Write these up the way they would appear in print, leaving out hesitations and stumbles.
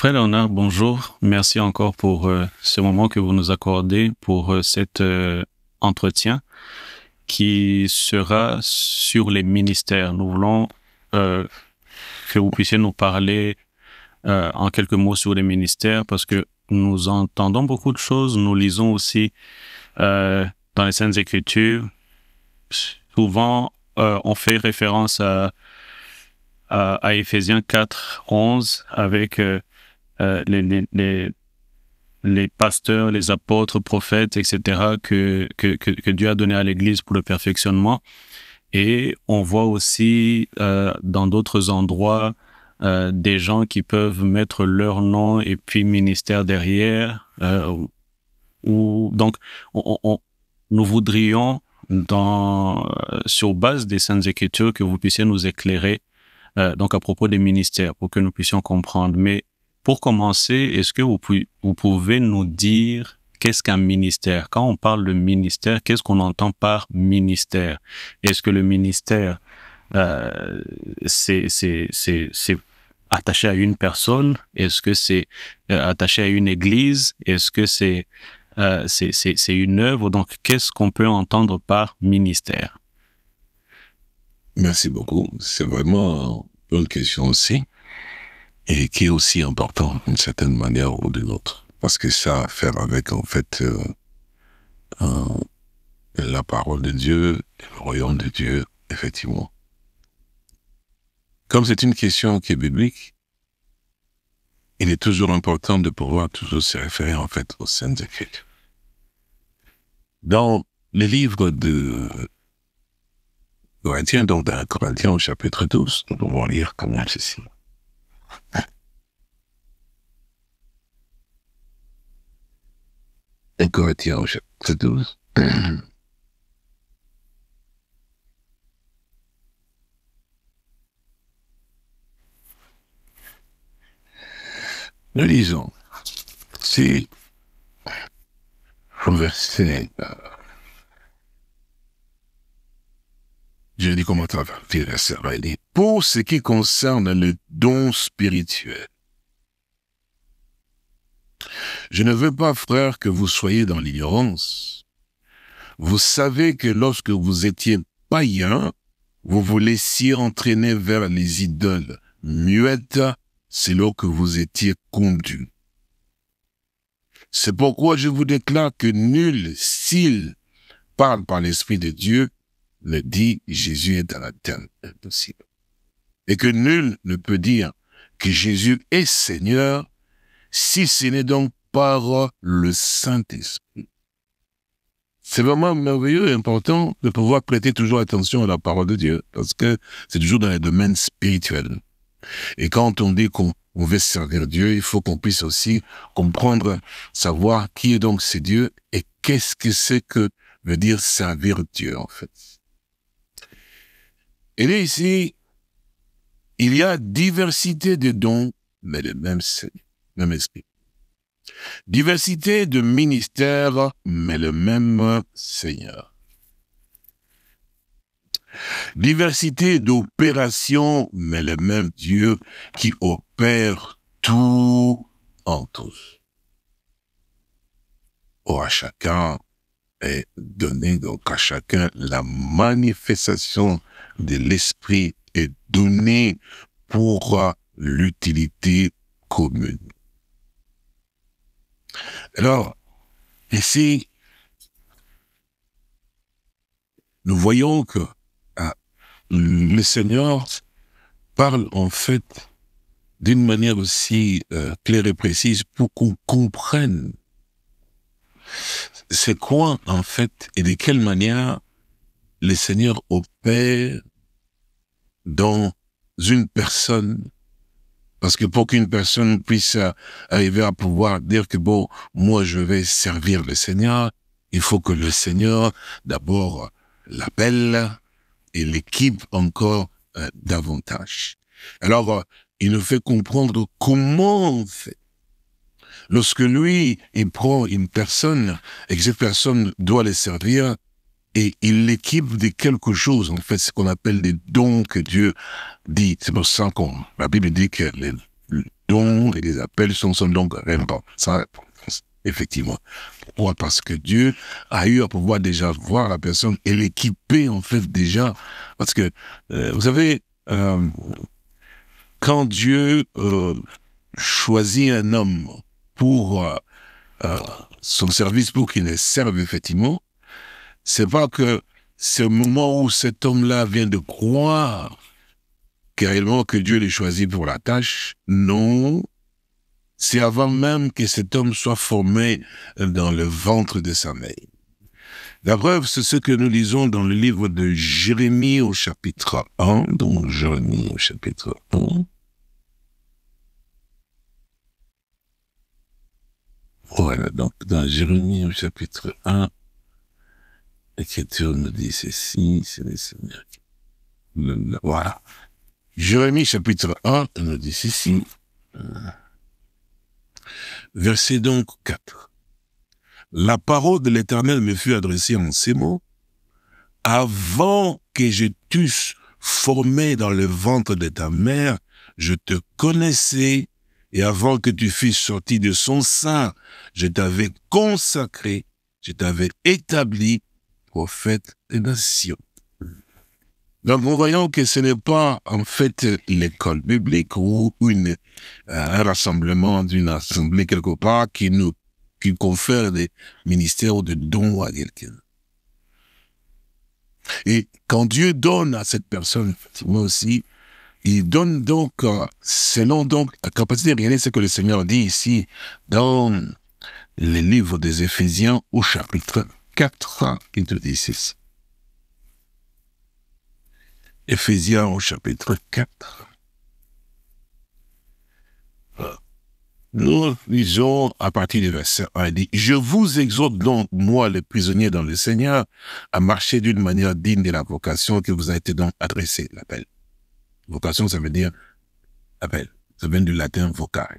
Frère Léonard, bonjour. Merci encore pour ce moment que vous nous accordez pour cet entretien qui sera sur les ministères. Nous voulons que vous puissiez nous parler en quelques mots sur les ministères parce que nous entendons beaucoup de choses. Nous lisons aussi dans les Saintes Écritures. Souvent, on fait référence à Éphésiens 4, 11 avec les pasteurs, les apôtres, prophètes, etc., que Dieu a donné à l'Église pour le perfectionnement. Et on voit aussi dans d'autres endroits des gens qui peuvent mettre leur nom et puis ministère derrière. Donc, nous voudrions, sur base des Saintes Écritures, que vous puissiez nous éclairer donc à propos des ministères, pour que nous puissions comprendre. Mais pour commencer, est-ce que vous pouvez nous dire qu'est-ce qu'un ministère? Quand on parle de ministère, qu'est-ce qu'on entend par ministère? Est-ce que le ministère, c'est attaché à une personne? Est-ce que c'est attaché à une église? Est-ce que c'est une œuvre? Donc, qu'est-ce qu'on peut entendre par ministère? Merci beaucoup. C'est vraiment une bonne question aussi, et qui est aussi importante d'une certaine manière ou d'une autre, parce que ça a à faire avec, en fait, la parole de Dieu, le royaume de Dieu, effectivement. Comme c'est une question qui est biblique, il est toujours important de pouvoir toujours se référer, en fait, aux Saintes Écritures. Dans les livres de Corinthiens, donc dans Corinthiens au chapitre 12, nous pouvons lire comme ceci. En Corinthiens au chapitre 12. Nous lisons, c'est au verset, je dis comment ça va, verset, pour ce qui concerne le don spirituel. Je ne veux pas, frères, que vous soyez dans l'ignorance. Vous savez que lorsque vous étiez païens, vous vous laissiez entraîner vers les idoles muettes, c'est là que vous étiez conduits. C'est pourquoi je vous déclare que nul, s'il parle par l'Esprit de Dieu, ne dit Jésus est dans la terre, impossible. Et que nul ne peut dire que Jésus est Seigneur, si ce n'est donc par le Saint-Esprit. C'est vraiment merveilleux et important de pouvoir prêter toujours attention à la parole de Dieu, parce que c'est toujours dans les domaines spirituels. Et quand on dit qu'on veut servir Dieu, il faut qu'on puisse aussi comprendre, savoir qui est donc ce Dieu et qu'est-ce que c'est que veut dire servir Dieu, en fait. Et là, ici, il y a diversité de dons, mais le même Seigneur, même Esprit. Diversité de ministères, mais le même Seigneur. Diversité d'opérations, mais le même Dieu qui opère tout en tous. Or, à chacun est donné, donc à chacun, la manifestation de l'Esprit est donnée pour l'utilité commune. Alors, ici, nous voyons que le Seigneur parle en fait d'une manière aussi claire et précise pour qu'on comprenne c'est quoi en fait et de quelle manière le Seigneur opère dans une personne. Parce que pour qu'une personne puisse arriver à pouvoir dire que bon, moi je vais servir le Seigneur, il faut que le Seigneur d'abord l'appelle et l'équipe encore davantage. Alors, il nous fait comprendre comment on fait. Lorsque lui, il prend une personne et que cette personne doit les servir, et il l'équipe de quelque chose, en fait, ce qu'on appelle des dons que Dieu dit. C'est pour ça que la Bible dit que dons et les appels sont donc répandus. Sans réponse, effectivement. Pourquoi? Parce que Dieu a eu à pouvoir déjà voir la personne et l'équiper, en fait, déjà. Parce que, vous savez, quand Dieu choisit un homme pour son service, pour qu'il les serve, effectivement, c'est pas que c'est le moment où cet homme-là vient de croire carrément que Dieu l'ait choisi pour la tâche. Non, c'est avant même que cet homme soit formé dans le ventre de sa mère. La preuve, c'est ce que nous lisons dans le livre de Jérémie au chapitre 1, donc Jérémie au chapitre 1. Voilà, donc dans Jérémie au chapitre 1, l'Écriture nous dit ceci, c'est le Seigneur. Voilà. Jérémie chapitre 1 nous dit ceci. Verset donc 4. La parole de l'Éternel me fut adressée en ces mots. Avant que je t'eusse formé dans le ventre de ta mère, je te connaissais, et avant que tu fusses sorti de son sein, je t'avais consacré, je t'avais établi prophète des nations. Donc, nous voyons que ce n'est pas, en fait, l'école biblique ou un rassemblement d'une assemblée quelque part qui confère des ministères ou des dons à quelqu'un. Et quand Dieu donne à cette personne, effectivement aussi, il donne donc, selon donc la capacité de réaliser ce que le Seigneur dit ici dans les livres des Éphésiens au chapitre 4, il te dit ceci. Éphésiens au chapitre 4. Nous lisons à partir du verset 1, il dit « Je vous exhorte donc, moi, les prisonniers dans le Seigneur, à marcher d'une manière digne de la vocation qui vous a été donc adressée. » L'appel. Vocation, ça veut dire appel. Ça vient du latin vocare.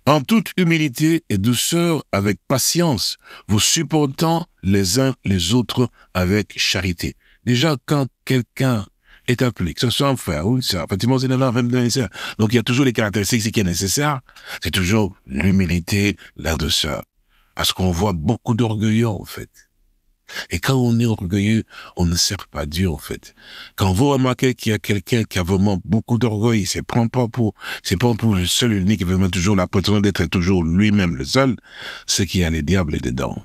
En toute humilité et douceur, avec patience, vous supportant les uns les autres avec charité. Déjà, quand quelqu'un est appelé, que ce soit un frère ou une sœur, effectivement, c'est nécessaire. Donc, il y a toujours les caractéristiques, ce qui est nécessaire, c'est toujours l'humilité, la douceur. Parce qu'on voit beaucoup d'orgueilleux, en fait. Et quand on est orgueilleux, on ne sert pas Dieu, en fait. Quand vous remarquez qu'il y a quelqu'un qui a vraiment beaucoup d'orgueil, c'est pas pour le seul unique, qui veut vraiment toujours la prétention d'être toujours lui-même le seul, c'est qu'il y a les diables dedans.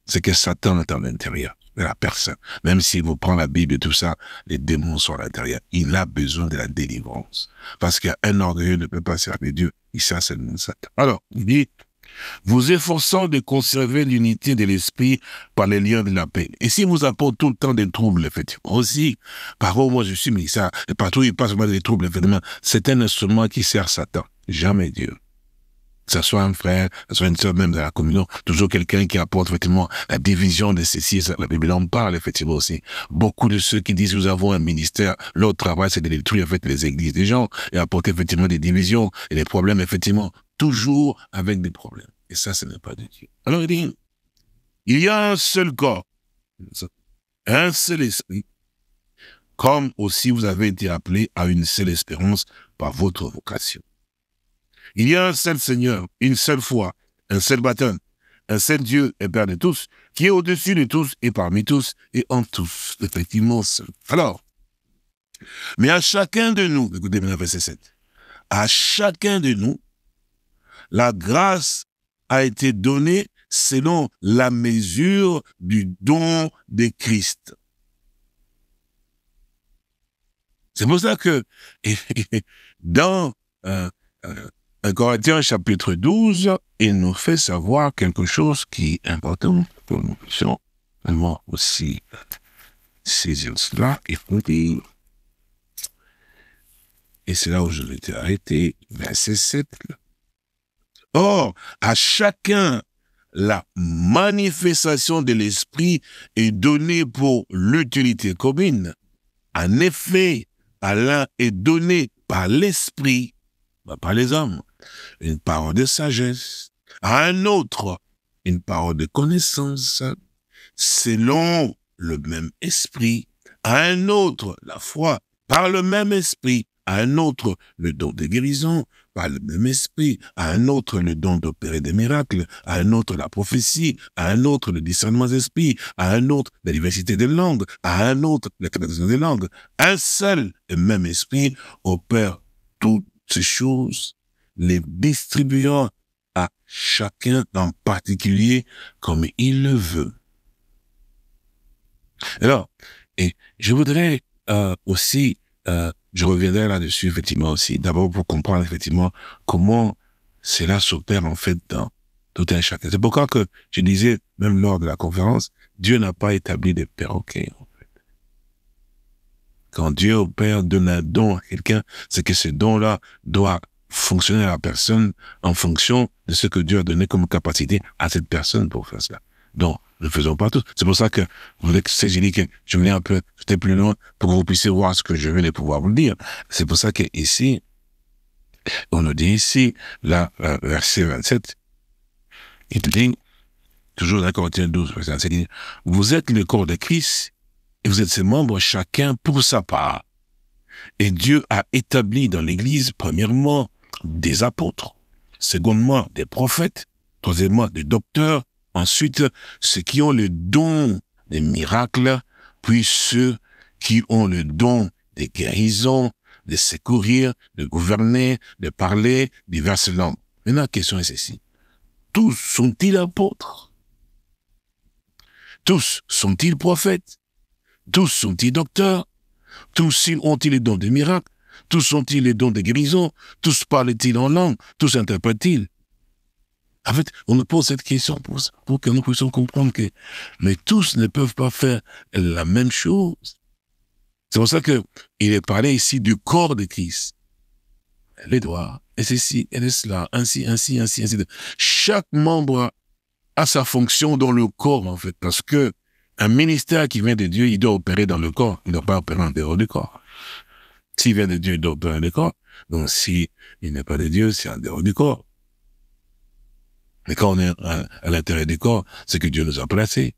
C'est que Satan est à l'intérieur de la personne. Même s'il vous prend la Bible et tout ça, les démons sont à l'intérieur. Il a besoin de la délivrance. Parce qu'un orgueilleux ne peut pas servir Dieu. Et ça, c'est le Satan. Alors, il dit, vous efforçant de conserver l'unité de l'esprit par les liens de la paix. Et si vous apporte tout le temps des troubles, effectivement, aussi, par où moi je suis, mais ça, et partout il passe des troubles, effectivement, c'est un instrument qui sert Satan, jamais Dieu. Que ce soit un frère, que ce soit une sœur même de la communion, toujours quelqu'un qui apporte effectivement la division de ceci, la Bible en parle effectivement aussi. Beaucoup de ceux qui disent nous avons un ministère, leur travail c'est de détruire en fait les églises des gens et apporter effectivement des divisions et des problèmes effectivement, toujours avec des problèmes. Et ça, ce n'est pas de Dieu. Alors il dit, il y a un seul corps, un seul esprit, comme aussi vous avez été appelés à une seule espérance par votre vocation. Il y a un seul Seigneur, une seule foi, un seul baptême, un seul Dieu et Père de tous, qui est au-dessus de tous et parmi tous et en tous, effectivement seul. Alors, mais à chacun de nous, écoutez maintenant verset 7, à chacun de nous, la grâce a été donnée selon la mesure du don de Christ. C'est pour ça que dans 1 Corinthiens chapitre 12, il nous fait savoir quelque chose qui est important pour nous. Moi aussi, saisir cela, il faut dire, et c'est là où je m'étais arrêté, verset 7. Or, à chacun, la manifestation de l'esprit est donnée pour l'utilité commune. En effet, à l'un est donné par l'esprit, pas par les hommes, une parole de sagesse, à un autre, une parole de connaissance, selon le même esprit, à un autre, la foi, par le même esprit, à un autre le don de guérison, par le même esprit, à un autre le don d'opérer des miracles, à un autre la prophétie, à un autre le discernement d'esprit, à un autre la diversité des langues, à un autre la traduction des langues. Un seul et même esprit opère toutes ces choses, les distribuant à chacun en particulier comme il le veut. Alors, et je voudrais aussi, je reviendrai là-dessus effectivement aussi, d'abord pour comprendre effectivement comment cela s'opère en fait dans tout un chacun. C'est pourquoi que je disais, même lors de la conférence, Dieu n'a pas établi des perroquets en fait. Quand Dieu opère, donne un don à quelqu'un, c'est que ce don-là doit fonctionner à la personne en fonction de ce que Dieu a donné comme capacité à cette personne pour faire cela. Donc, ne faisons pas tout. C'est pour ça que vous voulez que j'ai dit que je venais un peu, j'étais plus loin pour que vous puissiez voir ce que je venais pouvoir vous dire. C'est pour ça que ici, on nous dit ici, là, verset 27, il dit, toujours dans Corinthiens 12, verset 27, il dit, vous êtes le corps de Christ et vous êtes ses membres chacun pour sa part. Et Dieu a établi dans l'Église, premièrement, des apôtres, secondement, des prophètes, troisièmement, des docteurs, ensuite, ceux qui ont le don des miracles, puis ceux qui ont le don des guérisons, de secourir, de gouverner, de parler diverses langues. Maintenant, la question est celle-ci. Tous sont-ils apôtres? Tous sont-ils prophètes? Tous sont-ils docteurs? Tous ont-ils les dons des miracles? Tous ont-ils les dons de guérison? Tous parlent-ils en langue? Tous interprètent-ils? En fait, on nous pose cette question pour que nous puissions comprendre que, mais tous ne peuvent pas faire la même chose. C'est pour ça que il est parlé ici du corps de Christ. Les doigts, et ceci, et cela, ainsi. Chaque membre a sa fonction dans le corps, en fait, parce que un ministère qui vient de Dieu, il doit opérer dans le corps, il ne doit pas opérer en dehors du corps. S'il vient de Dieu, il doit opérer dans le corps. Donc, si il n'est pas de Dieu, c'est en dehors du corps. Mais quand on est à l'intérieur du corps, c'est que Dieu nous a placés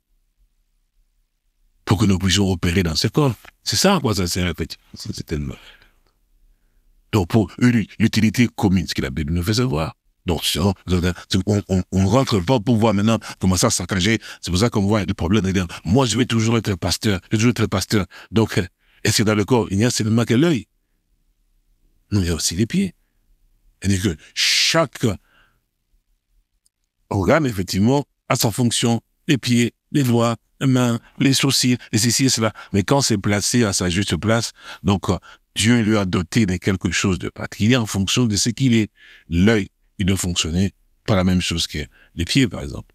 pour que nous puissions opérer dans ce corps. C'est ça à quoi ça sert, effectivement. C'est tellement. Donc, pour l'utilité commune, ce que la Bible nous fait savoir. Donc, on ne rentre pas pour voir maintenant comment ça s'engager. C'est pour ça qu'on voit le problème. Moi, je vais toujours être pasteur. Je vais toujours être pasteur. Donc, est-ce que dans le corps, il n'y a seulement que l'œil? Non, il y a aussi les pieds. C'est-à-dire que chaque organe, effectivement, a sa fonction. Les pieds, les doigts, les mains, les sourcils, et ceci et cela. Mais quand c'est placé à sa juste place, donc, Dieu lui a doté de quelque chose de particulier en fonction de ce qu'il est. L'œil, il doit fonctionner pas la même chose que les pieds, par exemple.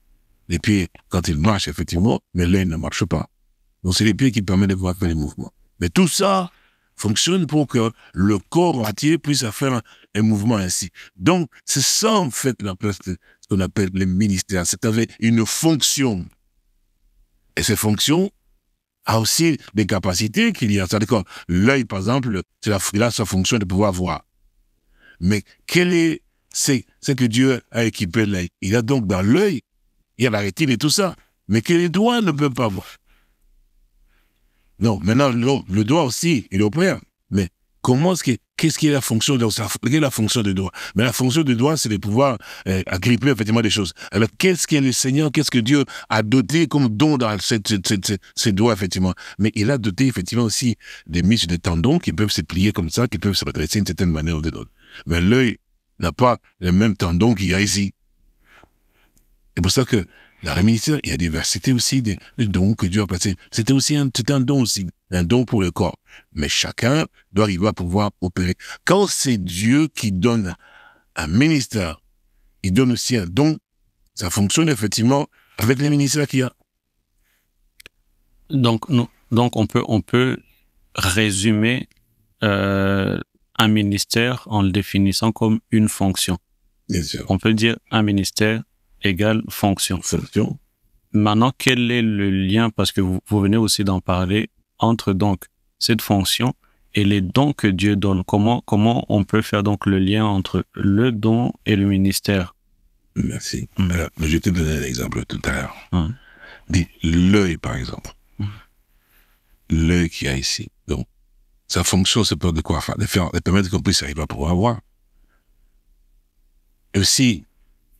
Les pieds, quand ils marchent, effectivement, mais l'œil ne marche pas. Donc, c'est les pieds qui permettent de voir faire les mouvements. Mais tout ça fonctionne pour que le corps entier puisse faire un mouvement ainsi. Donc, c'est ça, en fait, la place de ce qu'on appelle les ministères. C'est avec une fonction. Et ces fonctions a aussi des capacités qu'il y a. C'est-à-dire que l'œil, par exemple, il a sa fonction de pouvoir voir. Mais c'est que Dieu a équipé l'œil. Il a donc dans l'œil, il y a la rétine et tout ça, mais que les doigts ne peuvent pas voir. Non, maintenant, le doigt aussi, il opère. Mais qu'est-ce qui est la fonction de quelle est la fonction du doigt? Mais la fonction du doigt, c'est de pouvoir agripper effectivement des choses. Alors, qu'est-ce que le Seigneur, qu'est-ce que Dieu a doté comme don dans ces doigts, effectivement? Mais il a doté effectivement aussi des muscles, des tendons qui peuvent se plier comme ça, qui peuvent se redresser d'une certaine manière ou d'une autre. Mais l'œil n'a pas le même tendon qu'il y a ici. C'est pour ça que dans le ministère, il y a diversité aussi des dons que Dieu a placés. C'est un don aussi, un don pour le corps. Mais chacun doit arriver à pouvoir opérer. Quand c'est Dieu qui donne un ministère, il donne aussi un don, ça fonctionne effectivement avec les ministères qu'il y a. Donc on peut résumer un ministère en le définissant comme une fonction. Bien sûr. On peut dire un ministère égale fonction. Fonction. Maintenant, quel est le lien, parce que vous venez aussi d'en parler, entre donc cette fonction et les dons que Dieu donne? Comment on peut faire donc le lien entre le don et le ministère? Merci. Alors, je vais te donner un exemple tout à l'heure. Dis l'œil, par exemple. L'œil qu'il y a ici. Donc, sa fonction, c'est pas de quoi faire, de permettre qu'on puisse arriver à pouvoir voir. Et aussi,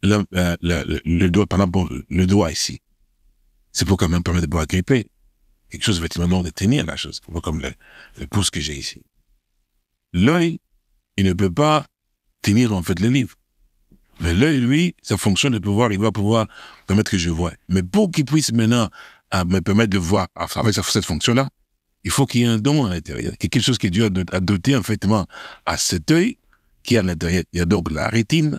le doigt, par exemple, le doigt ici, c'est pour quand même permettre de pouvoir gripper. Quelque chose, effectivement, de tenir la chose, comme le pouce que j'ai ici. L'œil, il ne peut pas tenir, en fait, le livre. Mais l'œil, lui, sa fonction de pouvoir, il va pouvoir permettre que je vois. Mais pour qu'il puisse maintenant me permettre de voir avec cette fonction-là, il faut qu'il y ait un don à l'intérieur, quelque chose que Dieu a doté, effectivement, à cet œil qui est à l'intérieur. Il y a donc la rétine,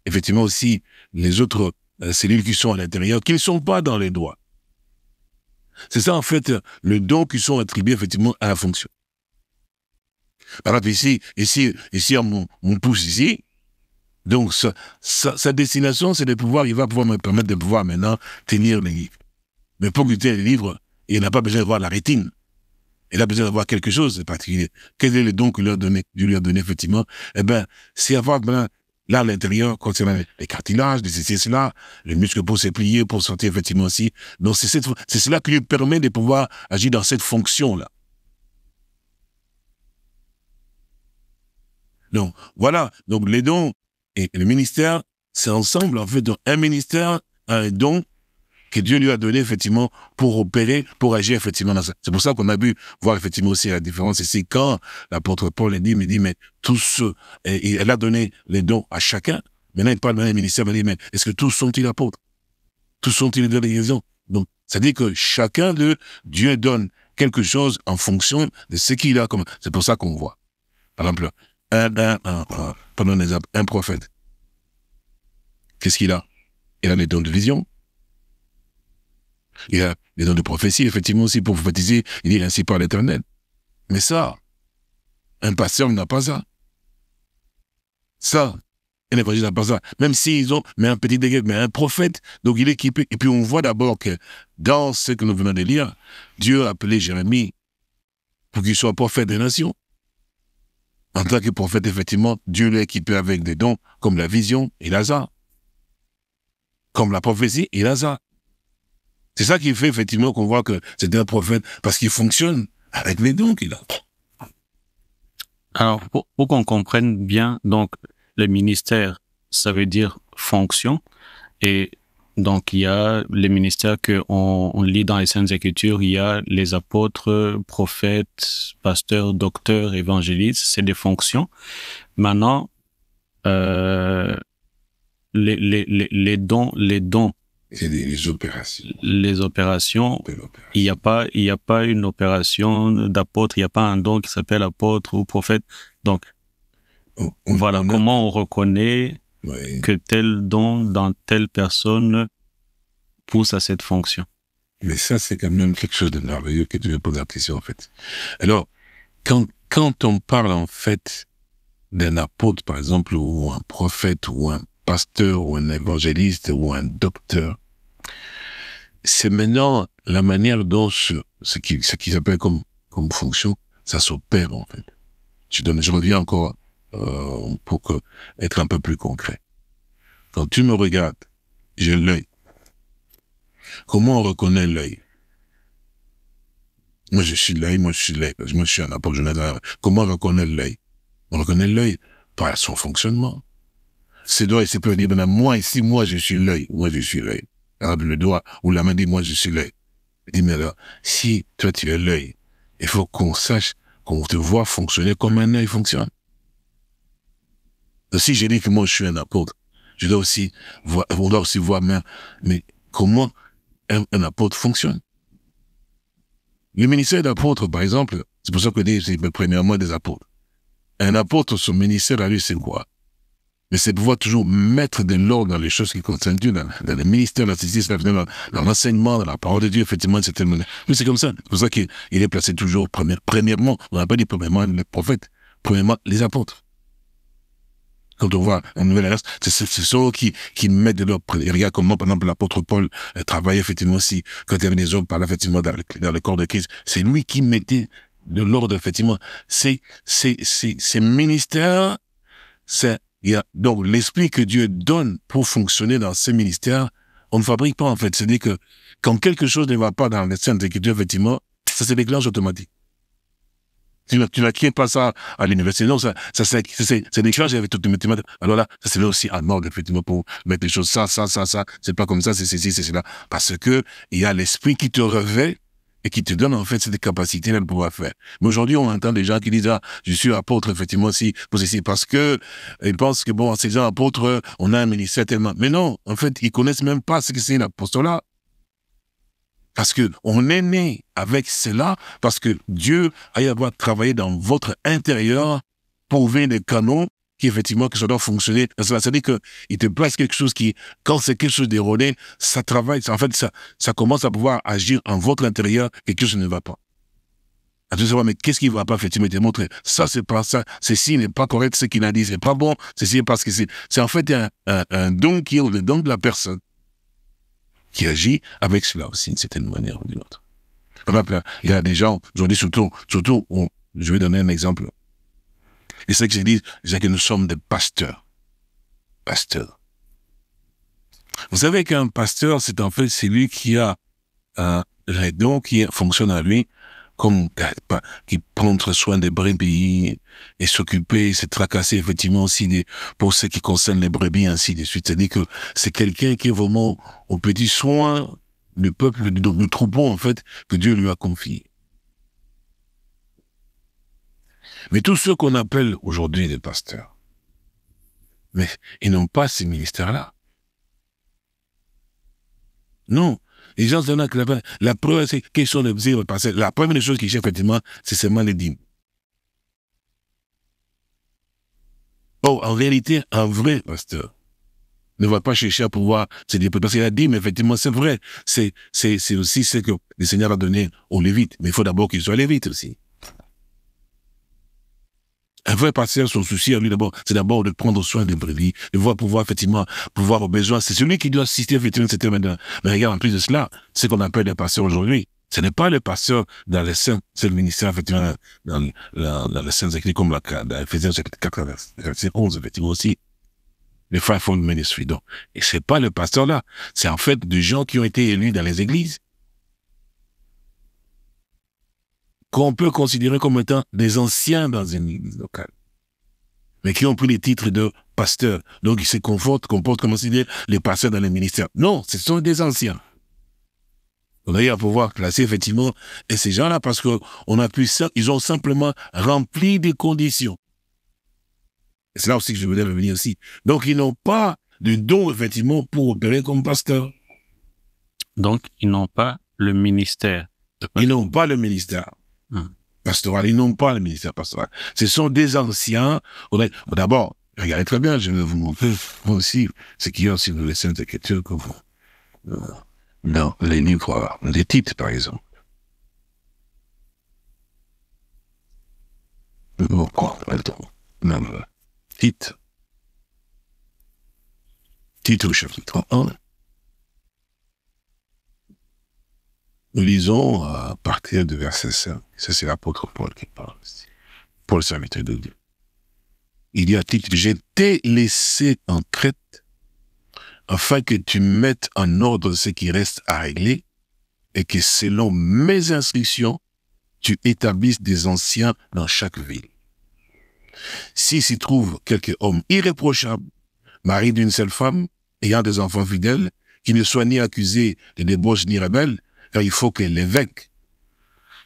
effectivement aussi les autres cellules qui sont à l'intérieur, qui ne sont pas dans les doigts. C'est ça, en fait, le don qui sont attribués, effectivement, à la fonction. Par exemple, ici, mon pouce ici, donc sa destination, c'est de pouvoir, il va pouvoir me permettre de pouvoir maintenant tenir les livres. Mais pour qu'il tienne les livres, il n'a pas besoin de voir la rétine. Il a besoin d'avoir quelque chose de particulier. Quel est le don que Dieu lui a donné, effectivement? Eh bien, c'est avoir, là, à l'intérieur, concernant les cartilages, c'est cela, le muscle pour se plier, pour sortir, effectivement, aussi. Donc, c'est cela qui lui permet de pouvoir agir dans cette fonction-là. Donc, voilà. Donc, les dons et le ministère, c'est ensemble, en fait, donc, un ministère a un don que Dieu lui a donné, effectivement, pour opérer, pour agir, effectivement, dans ça. C'est pour ça qu'on a pu voir, effectivement, aussi la différence ici. Quand l'apôtre Paul me dit, mais tous ceux, et elle a donné les dons à chacun. Maintenant, il parle d'un ministère, il dit, mais est-ce que tous sont-ils apôtres? Tous sont-ils de liaison? Donc, ça dit que chacun d'eux, Dieu donne quelque chose en fonction de ce qu'il a comme, c'est pour ça qu'on voit. Par exemple, prenons un exemple, un prophète. Qu'est-ce qu'il a? Il a les dons de vision. Il a les dons de prophétie, effectivement, aussi pour prophétiser, il dit ainsi par l'Éternel. Mais ça, un pasteur n'a pas ça. Ça, un évangile n'a pas ça. Même s'ils ont, mais un petit dégât, mais un prophète, donc il est équipé. Et puis on voit d'abord que dans ce que nous venons de lire, Dieu a appelé Jérémie pour qu'il soit prophète des nations. En tant que prophète, effectivement, Dieu l'a équipé avec des dons comme la vision et Lazare. Comme la prophétie et Lazare. C'est ça qui fait effectivement qu'on voit que c'est un prophète, parce qu'il fonctionne avec les dons qu'il a. Alors, pour qu'on comprenne bien, donc, le ministère, ça veut dire fonction. Et donc, il y a les ministères qu'on lit dans les Saintes Écritures, il y a les apôtres, prophètes, pasteurs, docteurs, évangélistes, c'est des fonctions. Maintenant, les dons, c'est les opérations. Les opérations, il n'y a pas une opération d'apôtre, il n'y a pas un don qui s'appelle apôtre ou prophète. Donc, voilà comment on reconnaît que tel don dans telle personne pousse à cette fonction. Mais ça, c'est quand même quelque chose de merveilleux que tu veux poser la question, en fait. Alors, quand on parle, en fait, d'un apôtre, par exemple, ou un prophète, ou un pasteur, ou un évangéliste, ou un docteur, c'est maintenant la manière dont ce qui s'appelle comme fonction, ça s'opère, en fait. Je reviens encore pour être un peu plus concret. Quand tu me regardes, j'ai l'œil. Comment on reconnaît l'œil? Moi, je suis l'œil. Moi, je suis un apôtre. Comment on reconnaît l'œil? On reconnaît l'œil par son fonctionnement. C'est doigt, c'est peut dire, moi, ici, moi, je suis l'œil. Moi, je suis l'œil. Le doigt ou la main dit, moi, je suis l'œil. Il dit, mais alors, si toi, tu es l'œil, il faut qu'on sache, qu'on te voit fonctionner comme un œil fonctionne. Si j'ai dit que moi, je suis un apôtre, on doit aussi voir, mais comment un apôtre fonctionne. Le ministère d'apôtre, par exemple, c'est pour ça que c'est premièrement des apôtres. Un apôtre, son ministère à lui, c'est quoi? Mais c'est pouvoir toujours mettre de l'ordre dans les choses qui concernent Dieu, dans le ministère, dans l'enseignement, dans la parole de Dieu, effectivement, de certaine manière. Mais c'est comme ça. C'est pour ça qu'il est placé toujours premièrement, on n'a pas dit premièrement les prophètes, premièrement les apôtres. Quand on voit un nouvel alliance, c'est ceux qui mettent de l'ordre. Regarde comment, par exemple, l'apôtre Paul travaillait effectivement aussi, quand il y avait des hommes parlaient effectivement dans le corps de Christ. C'est lui qui mettait de l'ordre, effectivement. Ces ministères, donc l'esprit que Dieu donne pour fonctionner dans ces ministères, on ne fabrique pas, en fait. C'est-à-dire que quand quelque chose ne va pas dans les Saintes Écritures, effectivement, ça se déclenche automatique. Tu n'acquiers pas ça à l'université. Non, c'est des charges avec toutes les mathématiques. Alors là, ça c'est aussi en ordre, effectivement, pour mettre les choses, ça. C'est pas comme ça, c'est ceci, c'est cela. Parce que il y a l'esprit qui te revêt et qui te donne, en fait, cette capacité-là de pouvoir faire. Mais aujourd'hui, on entend des gens qui disent, ah, je suis apôtre, effectivement, si, pour ceci, parce que, ils pensent que, bon, ces gens apôtres, on a un ministère tellement. Mais non, en fait, ils connaissent même pas ce que c'est l'apostolat. Parce que on est né avec cela, parce que Dieu a y avoir travaillé dans votre intérieur pour ouvrir des canaux qui, effectivement, que ça doit fonctionner. C'est-à-dire que il te place quelque chose qui, quand c'est quelque chose d'erroné, ça travaille, en fait, ça commence à pouvoir agir en votre intérieur, quelque chose ne va pas. À tout savoir, mais qu'est-ce qui va pas, effectivement, te montrer? Ça, c'est pas ça. Ceci n'est pas correct, ce qu'il a dit, c'est pas bon. Ceci est parce que c'est en fait un don qui est le don de la personne, qui agit avec cela aussi, d'une certaine manière ou d'une autre. Il y a des gens, aujourd'hui surtout, je vais donner un exemple. Et c'est que je dis, c'est que nous sommes des pasteurs. Pasteurs. Vous savez qu'un pasteur, c'est en fait celui qui a un don qui fonctionne à lui, comme qui prend soin des brebis et s'occuper, se tracasser effectivement aussi pour ce qui concerne les brebis, ainsi de suite. C'est-à-dire que c'est quelqu'un qui est vraiment au petit soin du peuple, du troupeau, en fait, que Dieu lui a confié. Mais tous ceux qu'on appelle aujourd'hui des pasteurs, mais ils n'ont pas ces ministères-là. Non. Les gens se donnent que la preuve, c'est qu'ils sont les pasteurs. La première des choses qu'ils cherchent, effectivement, c'est seulement les dîmes. Oh, en réalité, un vrai pasteur ne va pas chercher à pouvoir se développer. Parce qu'il a dit, mais effectivement, c'est vrai. C'est aussi ce que le Seigneur a donné aux Lévites. Mais il faut d'abord qu'ils soient Lévites aussi. Un vrai pasteur, son souci à lui d'abord, c'est d'abord de prendre soin des brebis, de pouvoir effectivement, pouvoir aux besoins. C'est celui qui doit assister effectivement cette maintenant. Mais regarde, en plus de cela, ce qu'on appelle les pasteurs aujourd'hui, ce n'est pas le pasteur dans les saints, c'est le ministère effectivement dans les saints écrits comme dans Ephésiens chapitre 4, verset 11, effectivement aussi. Le fivefold ministry, donc. Et c'est pas le pasteur là. C'est en fait des gens qui ont été élus dans les églises, qu'on peut considérer comme étant des anciens dans une église locale, mais qui ont pris les titres de pasteur. Donc, ils se comportent comme on dit les pasteurs dans les ministères. Non, ce sont des anciens. On a eu à pouvoir classer, effectivement, et ces gens-là, parce que ils ont simplement rempli des conditions. Et c'est là aussi que je voulais revenir aussi. Donc, ils n'ont pas de don, effectivement, pour opérer comme pasteur. Donc, ils n'ont pas le ministère. Ils n'ont pas le ministère pastoral. Ils n'ont pas le ministère pastoral. Ce sont des anciens. D'abord, regardez très bien, je vais vous montrer, moi aussi, ce qu'il y a aussi dans les Saintes Écritures, comme dans les livres, les titres, par exemple. Titre au chapitre 1. Nous lisons à partir du verset 5. Ça, c'est l'apôtre Paul qui parle ici. Paul, serviteur de Dieu. Il y a titre, j'ai été laissé en Crète afin que tu mettes en ordre ce qui reste à régler et que selon mes instructions, tu établisses des anciens dans chaque ville. Si s'y trouve quelque homme irréprochable, mari d'une seule femme, ayant des enfants fidèles, qui ne soit ni accusé de débauche ni rebelle, car il faut que l'évêque,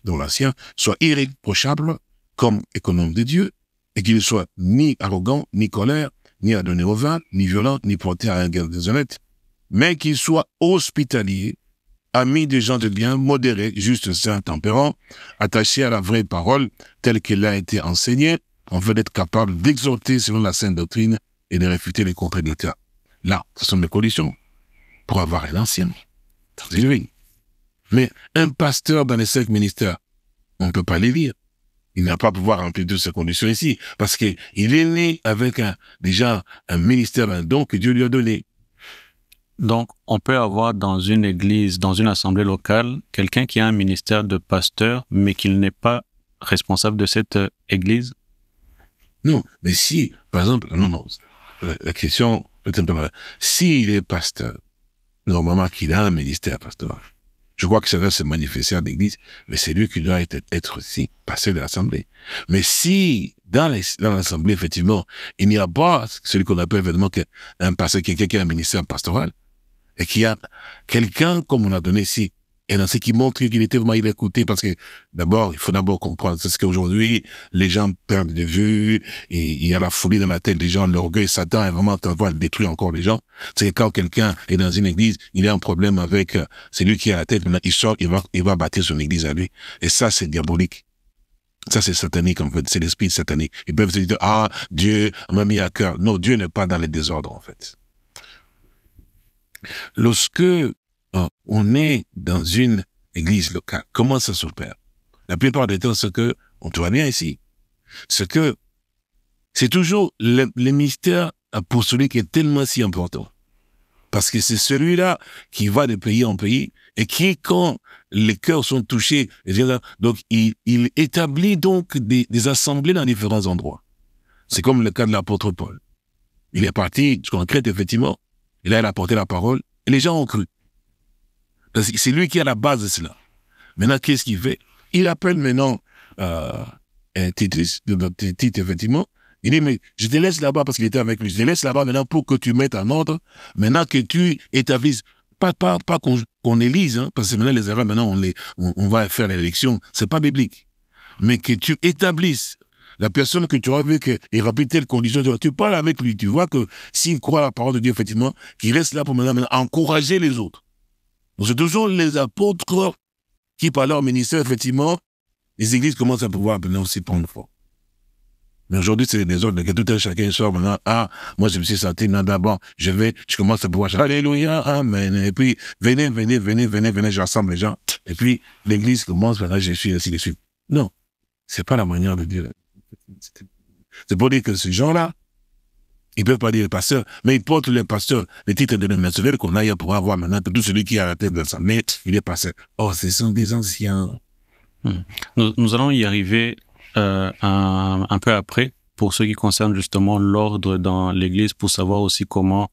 dont l'ancien, soit irréprochable comme économe de Dieu, et qu'il ne soit ni arrogant, ni colère, ni adonné au vin, ni violent, ni porté à un gain déshonnête, mais qu'il soit hospitalier, ami des gens de bien, modéré, juste, saint, tempérant, attaché à la vraie parole, telle qu'elle a été enseignée, afin d'être capable d'exhorter selon la sainte doctrine et de réfuter les contradicteurs. Là, ce sont les conditions pour avoir un ancien. Très élevé. Mais un pasteur dans les 5 ministères, on ne peut pas les lire. Il n'a pas pouvoir remplir toutes ces conditions ici, parce qu'il est né avec déjà un ministère, un don que Dieu lui a donné. Donc, on peut avoir dans une église, dans une assemblée locale, quelqu'un qui a un ministère de pasteur, mais qu'il n'est pas responsable de cette église? Non, mais si, par exemple, non, la question, s'il est pasteur, normalement qu'il a un ministère pastoral. Je crois que ça doit se manifester à l'église, mais c'est lui qui doit être aussi pasteur de l'assemblée. Mais si, dans l'assemblée, effectivement, il n'y a pas celui qu'on appelle évidemment un pasteur, quelqu'un qui a un ministère pastoral, et qui a quelqu'un, comme on a donné ici, et dans ce qui montre qu'il était vraiment écouté, parce que d'abord, il faut d'abord comprendre, c'est ce qu'aujourd'hui, les gens perdent de vue, et il y a la folie dans la tête des gens, l'orgueil, Satan est vraiment en train de détruire encore les gens. C'est que quand quelqu'un est dans une église, il a un problème avec celui qui a la tête, maintenant il sort, il va bâtir son église à lui. Et ça, c'est diabolique. Ça, c'est satanique, en fait. C'est l'esprit satanique. Ils peuvent se dire, ah, Dieu m'a mis à cœur. Non, Dieu n'est pas dans les désordres, en fait. Lorsque on est dans une église locale, comment ça s'opère? La plupart du temps, c'est que, on te voit bien ici, c'est que c'est toujours le mystère apostolique qui est tellement si important. Parce que c'est celui-là qui va de pays en pays et qui, quand les cœurs sont touchés, donc il établit donc des assemblées dans différents endroits. C'est comme le cas de l'apôtre Paul. Il est parti jusqu'en Crète, effectivement, et là il a porté la parole, et les gens ont cru. C'est lui qui est à la base de cela. Maintenant, qu'est-ce qu'il fait? Il appelle maintenant Tite, effectivement. Il dit, mais je te laisse là-bas parce qu'il était avec lui. Je te laisse là-bas maintenant pour que tu mettes en ordre. Maintenant que tu établisses, pas qu'on élise, hein, parce que maintenant les erreurs, maintenant on va faire l'élection. C'est pas biblique. Mais que tu établisses la personne que tu auras vu qu'il remplit telle condition, tu parles avec lui. Tu vois que s'il croit à la parole de Dieu, effectivement, qu'il reste là pour maintenant encourager les autres. Donc c'est toujours les apôtres qui, par leur ministère, effectivement, les églises commencent à pouvoir maintenant aussi prendre fort. Mais aujourd'hui, c'est des ordres que tout un chacun sort maintenant. Ah, moi, je me suis senti d'abord, je commence à pouvoir chanter. Alléluia, amen. Et puis, venez, j'assemble les gens. Et puis, l'église commence, maintenant, je suis ainsi de suite. Non. C'est pas la manière de dire. C'est pour dire que ces gens-là, ils peuvent pas dire le pasteur, mais ils portent le pasteur, le titre de mercenaire qu'on a pour avoir maintenant, tout celui qui a la tête de l'assemblée, il est pasteur. Oh, ce sont des anciens. Nous allons y arriver un peu après, pour ce qui concerne justement l'ordre dans l'église, pour savoir aussi comment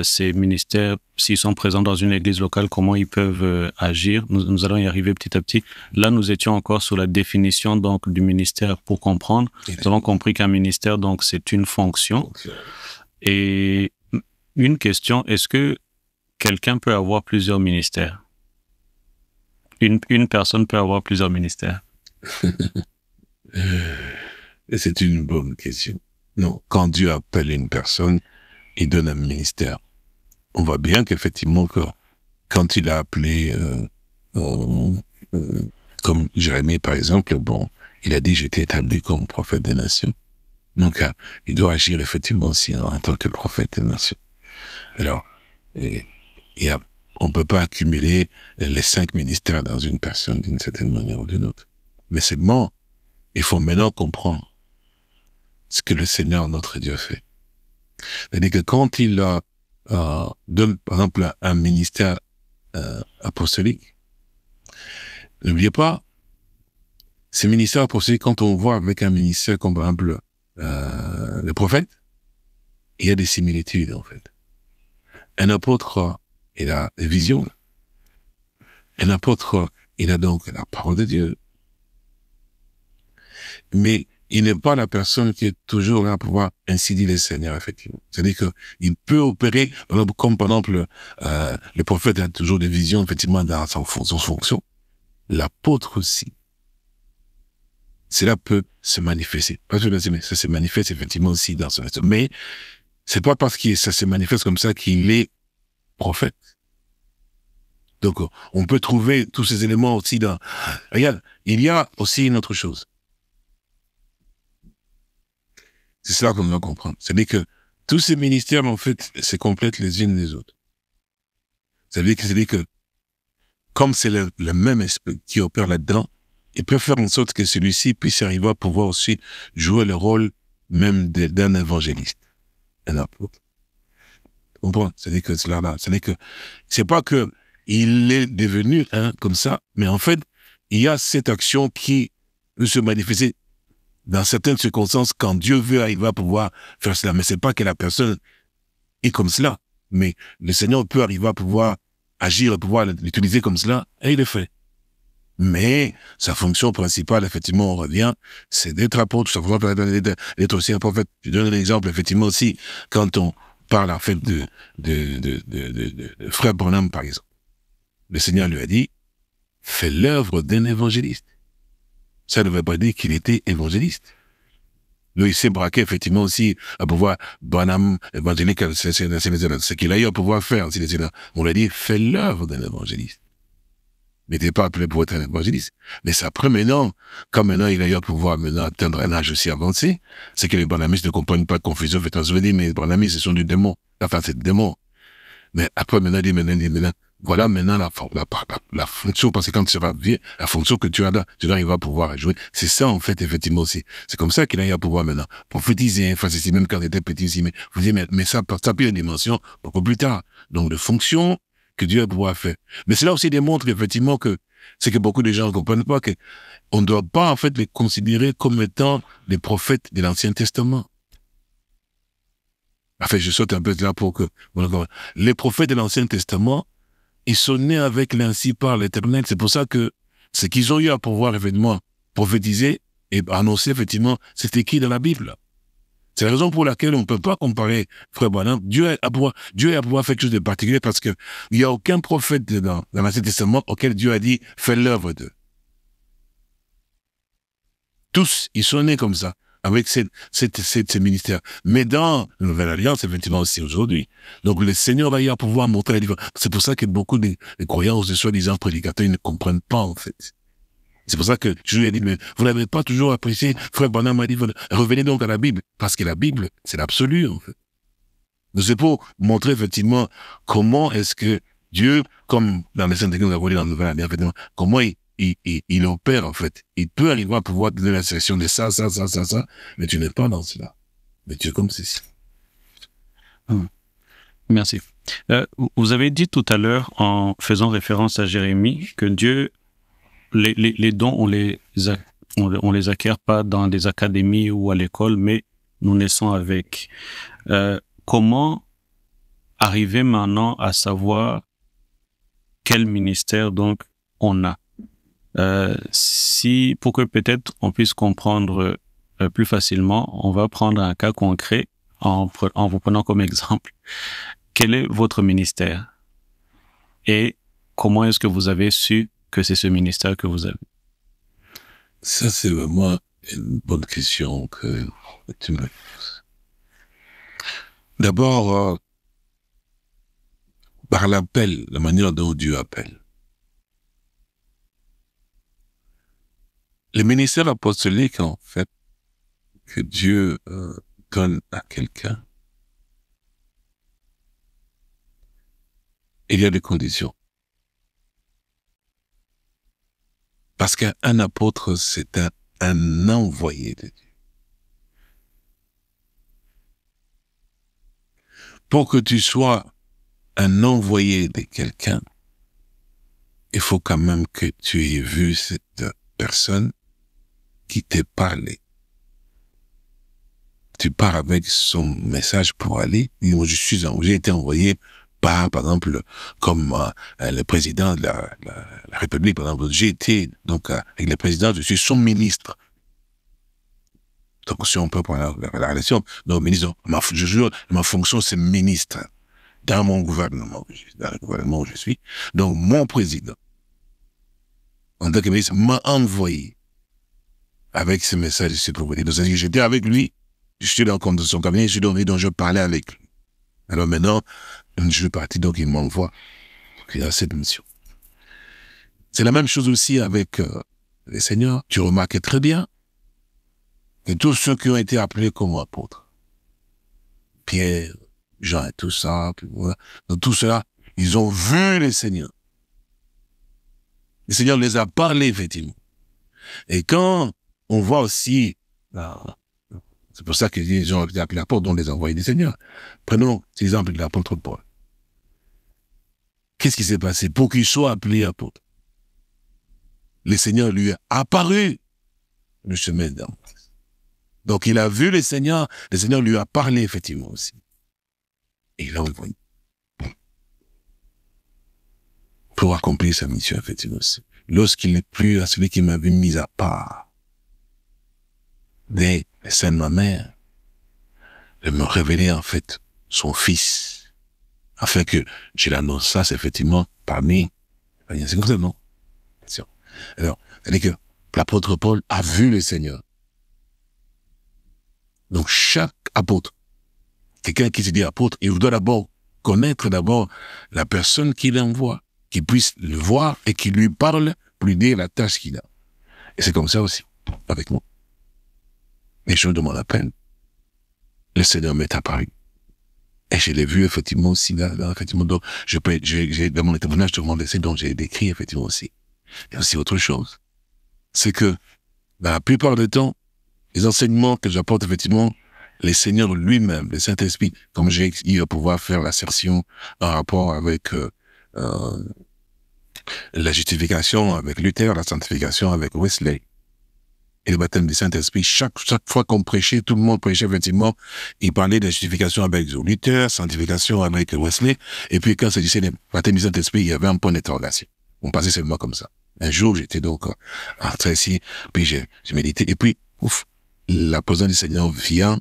ces ministères, s'ils sont présents dans une église locale, comment ils peuvent agir. Nous allons y arriver petit à petit. Là, nous étions encore sur la définition donc du ministère pour comprendre. Nous avons compris qu'un ministère, donc, c'est une fonction. Et une question, est-ce que quelqu'un peut avoir plusieurs ministères? Une personne peut avoir plusieurs ministères? C'est une bonne question. Non, quand Dieu appelle une personne, il donne un ministère. On voit bien qu'effectivement, quand il a appelé, comme Jérémie par exemple, bon, il a dit, j'étais établi comme prophète des nations. Donc, il doit agir effectivement aussi en tant que prophète des nations. Alors, on peut pas accumuler les 5 ministères dans une personne d'une certaine manière ou d'une autre. Mais seulement, il faut maintenant comprendre ce que le Seigneur, notre Dieu, fait. C'est-à-dire que quand il donne, par exemple, un ministère apostolique, n'oubliez pas, ces ministères apostoliques, quand on voit avec un ministère comme, par exemple, le prophète, il y a des similitudes, en fait. Un apôtre, il a des visions. Un apôtre, il a donc la parole de Dieu. Mais il n'est pas la personne qui est toujours là pour pouvoir inciter le Seigneur, effectivement. C'est-à-dire qu'il peut opérer, comme par exemple, le prophète a toujours des visions, effectivement, dans son fonction. L'apôtre aussi. Cela peut se manifester. Parce que ça se manifeste effectivement aussi dans son histoire. Mais c'est pas parce que ça se manifeste comme ça qu'il est prophète. Donc, on peut trouver tous ces éléments aussi dans... Regarde, il y a aussi une autre chose. C'est cela qu'on doit comprendre. C'est-à-dire que tous ces ministères, en fait, se complètent les unes les autres. C'est-à-dire que, comme c'est le même esprit qui opère là-dedans, il peut faire en sorte que celui-ci puisse arriver à pouvoir aussi jouer le rôle même d'un évangéliste, un apôtre. Tu comprends? C'est-à-dire que c'est pas que il est devenu comme ça, mais en fait, il y a cette action qui peut se manifester dans certaines circonstances quand Dieu veut, il va pouvoir faire cela. Mais c'est pas que la personne est comme cela, mais le Seigneur peut arriver à pouvoir agir, pouvoir l'utiliser comme cela, et il le fait. Mais sa fonction principale, effectivement, on revient, c'est d'être apôtre, sa fonction d'être aussi un prophète. Je donne un exemple, effectivement, aussi, quand on parle, en fait, de Frère Branham, par exemple. Le Seigneur lui a dit, fais l'œuvre d'un évangéliste. Ça ne veut pas dire qu'il était évangéliste. Lui, il s'est braqué, effectivement, aussi, à pouvoir, Branham, évangélique, c'est ce qu'il a eu à pouvoir faire. On lui a dit, fais l'œuvre d'un évangéliste. Il n'était pas appelé pour être un évangéliste. Mais ça, après, maintenant, comme maintenant, il a eu à pouvoir maintenant atteindre un âge aussi avancé, c'est que les branhamistes ne comprennent pas de confusion. Fait, on se dit, mais les branhamistes, ce sont du démon. Enfin, c'est du démon. Mais après, maintenant, il dit, maintenant, voilà maintenant la fonction, parce que quand tu seras vieux, la fonction que tu as là, tu arrives à pouvoir jouer. C'est ça, en fait, effectivement, aussi. C'est comme ça qu'il a eu à pouvoir maintenant prophétiser, enfin, c'est même quand il était petit aussi, mais vous dites, mais ça peut une dimension beaucoup plus tard. Donc, de fonction que Dieu a pouvoir faire. Mais cela aussi démontre, effectivement, que c'est que beaucoup de gens ne comprennent pas que on ne doit pas, en fait, les considérer comme étant les prophètes de l'Ancien Testament. Enfin, je saute un peu là pour que... Les prophètes de l'Ancien Testament, ils sont nés avec l'ainsi par l'Éternel. C'est pour ça que ce qu'ils ont eu à pouvoir, effectivement, prophétiser et annoncer, effectivement, c'est écrit dans la Bible. C'est la raison pour laquelle on ne peut pas comparer Frère Branham. Dieu a pouvoir faire quelque chose de particulier parce que il n'y a aucun prophète dans l'Ancien Testament auquel Dieu a dit, fais l'œuvre d'eux. Tous, ils sont nés comme ça, avec ces ministères. Mais dans la Nouvelle Alliance, effectivement aussi aujourd'hui. Donc le Seigneur va y pouvoir montrer la différence. C'est pour ça que beaucoup de croyants ou de soi-disant prédicateurs, ils ne comprennent pas en fait. C'est pour ça que je lui ai dit, mais vous n'avez pas toujours apprécié. Frère Branham m'a dit, revenez donc à la Bible. Parce que la Bible, c'est l'absolu, en fait. Donc c'est pour montrer, effectivement, comment est-ce que Dieu, comme dans les Saintes Écritures, nous avons dit dans la Nouvelle Alliance, effectivement, comment il opère, en fait. Il peut arriver à pouvoir donner la sélection de ça, mais tu n'es pas dans cela. Mais tu es comme ceci. Merci. Vous avez dit tout à l'heure, en faisant référence à Jérémie, que Dieu, les dons, on les acquiert pas dans des académies ou à l'école, mais nous naissons avec. Comment arriver maintenant à savoir quel ministère donc on a? Pour que peut-être on puisse comprendre plus facilement, on va prendre un cas concret en vous prenant comme exemple. Quel est votre ministère? Et comment est-ce que vous avez su que c'est ce ministère que vous avez? Ça, c'est vraiment une bonne question que tu me poses. D'abord, par l'appel, la manière dont Dieu appelle. Le ministère apostolique, en fait, que Dieu donne à quelqu'un, il y a des conditions. Parce qu'un apôtre, c'est un envoyé de Dieu. Pour que tu sois un envoyé de quelqu'un, il faut quand même que tu aies vu cette personne qui t'est parlé. Tu pars avec son message pour aller. J'ai été envoyé par exemple, comme le président de la République, par exemple. J'ai été, donc, avec le président, je suis son ministre. Donc, si on peut prendre la relation, donc, ministre, je jure, ma fonction, c'est ministre. Dans mon gouvernement, dans le gouvernement où je suis. Donc, mon président, en tant que ministre, m'a envoyé avec ce message ici pour vous dire. Donc, j'étais avec lui, je suis dans son cabinet, je suis donné, donc je parlais avec lui. Alors maintenant, je suis parti, donc il m'envoie. Il y a cette mission. C'est la même chose aussi avec les seigneurs. Tu remarques très bien que tous ceux qui ont été appelés comme apôtres, Pierre, Jean et tout ça, voilà, donc tout cela, ils ont vu les seigneurs. Le Seigneur les a parlé, effectivement. Et quand on voit aussi, c'est pour ça que les gens ont été appelés apôtres, dont les envoyés des seigneurs. Prenons l'exemple de l'apôtre Paul. Qu'est-ce qui s'est passé pour qu'il soit appelé apôtre? Le Seigneur lui a apparu le chemin d'Amas. Donc il a vu le Seigneur lui a parlé effectivement aussi. Et il l'a envoyé. pour accomplir sa mission, effectivement. Lorsqu'il n'est plus à celui qui m'avait mis à part des seins de ma mère, de me révéler, en fait, son fils, afin que je l'annonçasse, effectivement, parmi, c'est comme ça, non? Alors, c'est-à-dire que l'apôtre Paul a vu le Seigneur. Donc, chaque apôtre, quelqu'un qui se dit apôtre, il doit d'abord connaître d'abord la personne qui l'envoie, qui puisse le voir et qui lui parle pour lui dire la tâche qu'il a. Et c'est comme ça aussi, avec moi. Les choses de mon appel, le Seigneur m'est apparu. Et je l'ai vu, effectivement, aussi, là, effectivement, donc, j'ai, dans mon témoignage, je demande donc j'ai décrit, effectivement, aussi. Il y a aussi autre chose. C'est que, dans la plupart du temps, les enseignements que j'apporte, effectivement, le Seigneur lui-même, le Saint-Esprit, comme j'ai eu à pouvoir faire l'assertion en rapport avec la justification avec Luther, la sanctification avec Wesley, et le baptême du Saint-Esprit, chaque fois qu'on prêchait, tout le monde prêchait, effectivement, il parlait de la justification avec Luther, sanctification avec Wesley, et puis quand c'est le baptême du Saint-Esprit, il y avait un point d'interrogation. On passait seulement comme ça. Un jour, j'étais donc entré ici, puis j'ai médité, et puis, ouf, la présence du Seigneur vient,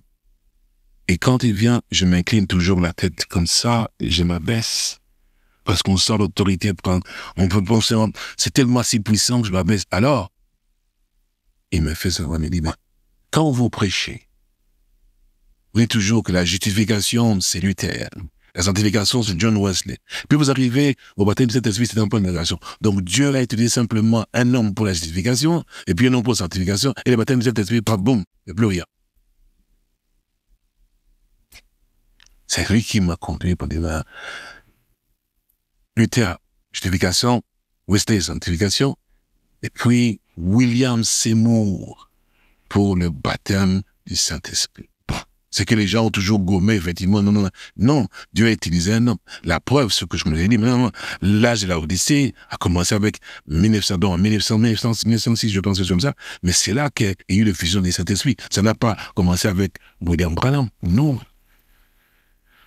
et quand il vient, je m'incline toujours la tête comme ça, et je m'abaisse, parce qu'on sent l'autorité prendre. On peut penser, c'est tellement si puissant que je m'abaisse. Alors, il me fait savoir, il me dit, mais quand vous prêchez, vous dites toujours que la justification, c'est Luther. La sanctification, c'est John Wesley. Puis vous arrivez au baptême du Saint-Esprit, c'est un point d'interrogation. Donc Dieu a utilisé simplement un homme pour la justification, et puis un homme pour la sanctification, et le baptême du Saint-Esprit, boum, il n'y a plus rien. C'est lui qui m'a conduit pour dire, Luther, justification, Wesley, sanctification, et puis William Seymour pour le baptême du Saint-Esprit. C'est que les gens ont toujours gommé, effectivement, non, Dieu a utilisé un homme. La preuve, ce que je me l'ai dit, l'âge de la Odyssée a commencé avec 1906, je pense que c'est comme ça, mais c'est là qu'il y a eu la fusion des Saint-Esprit. Ça n'a pas commencé avec William Branham, non.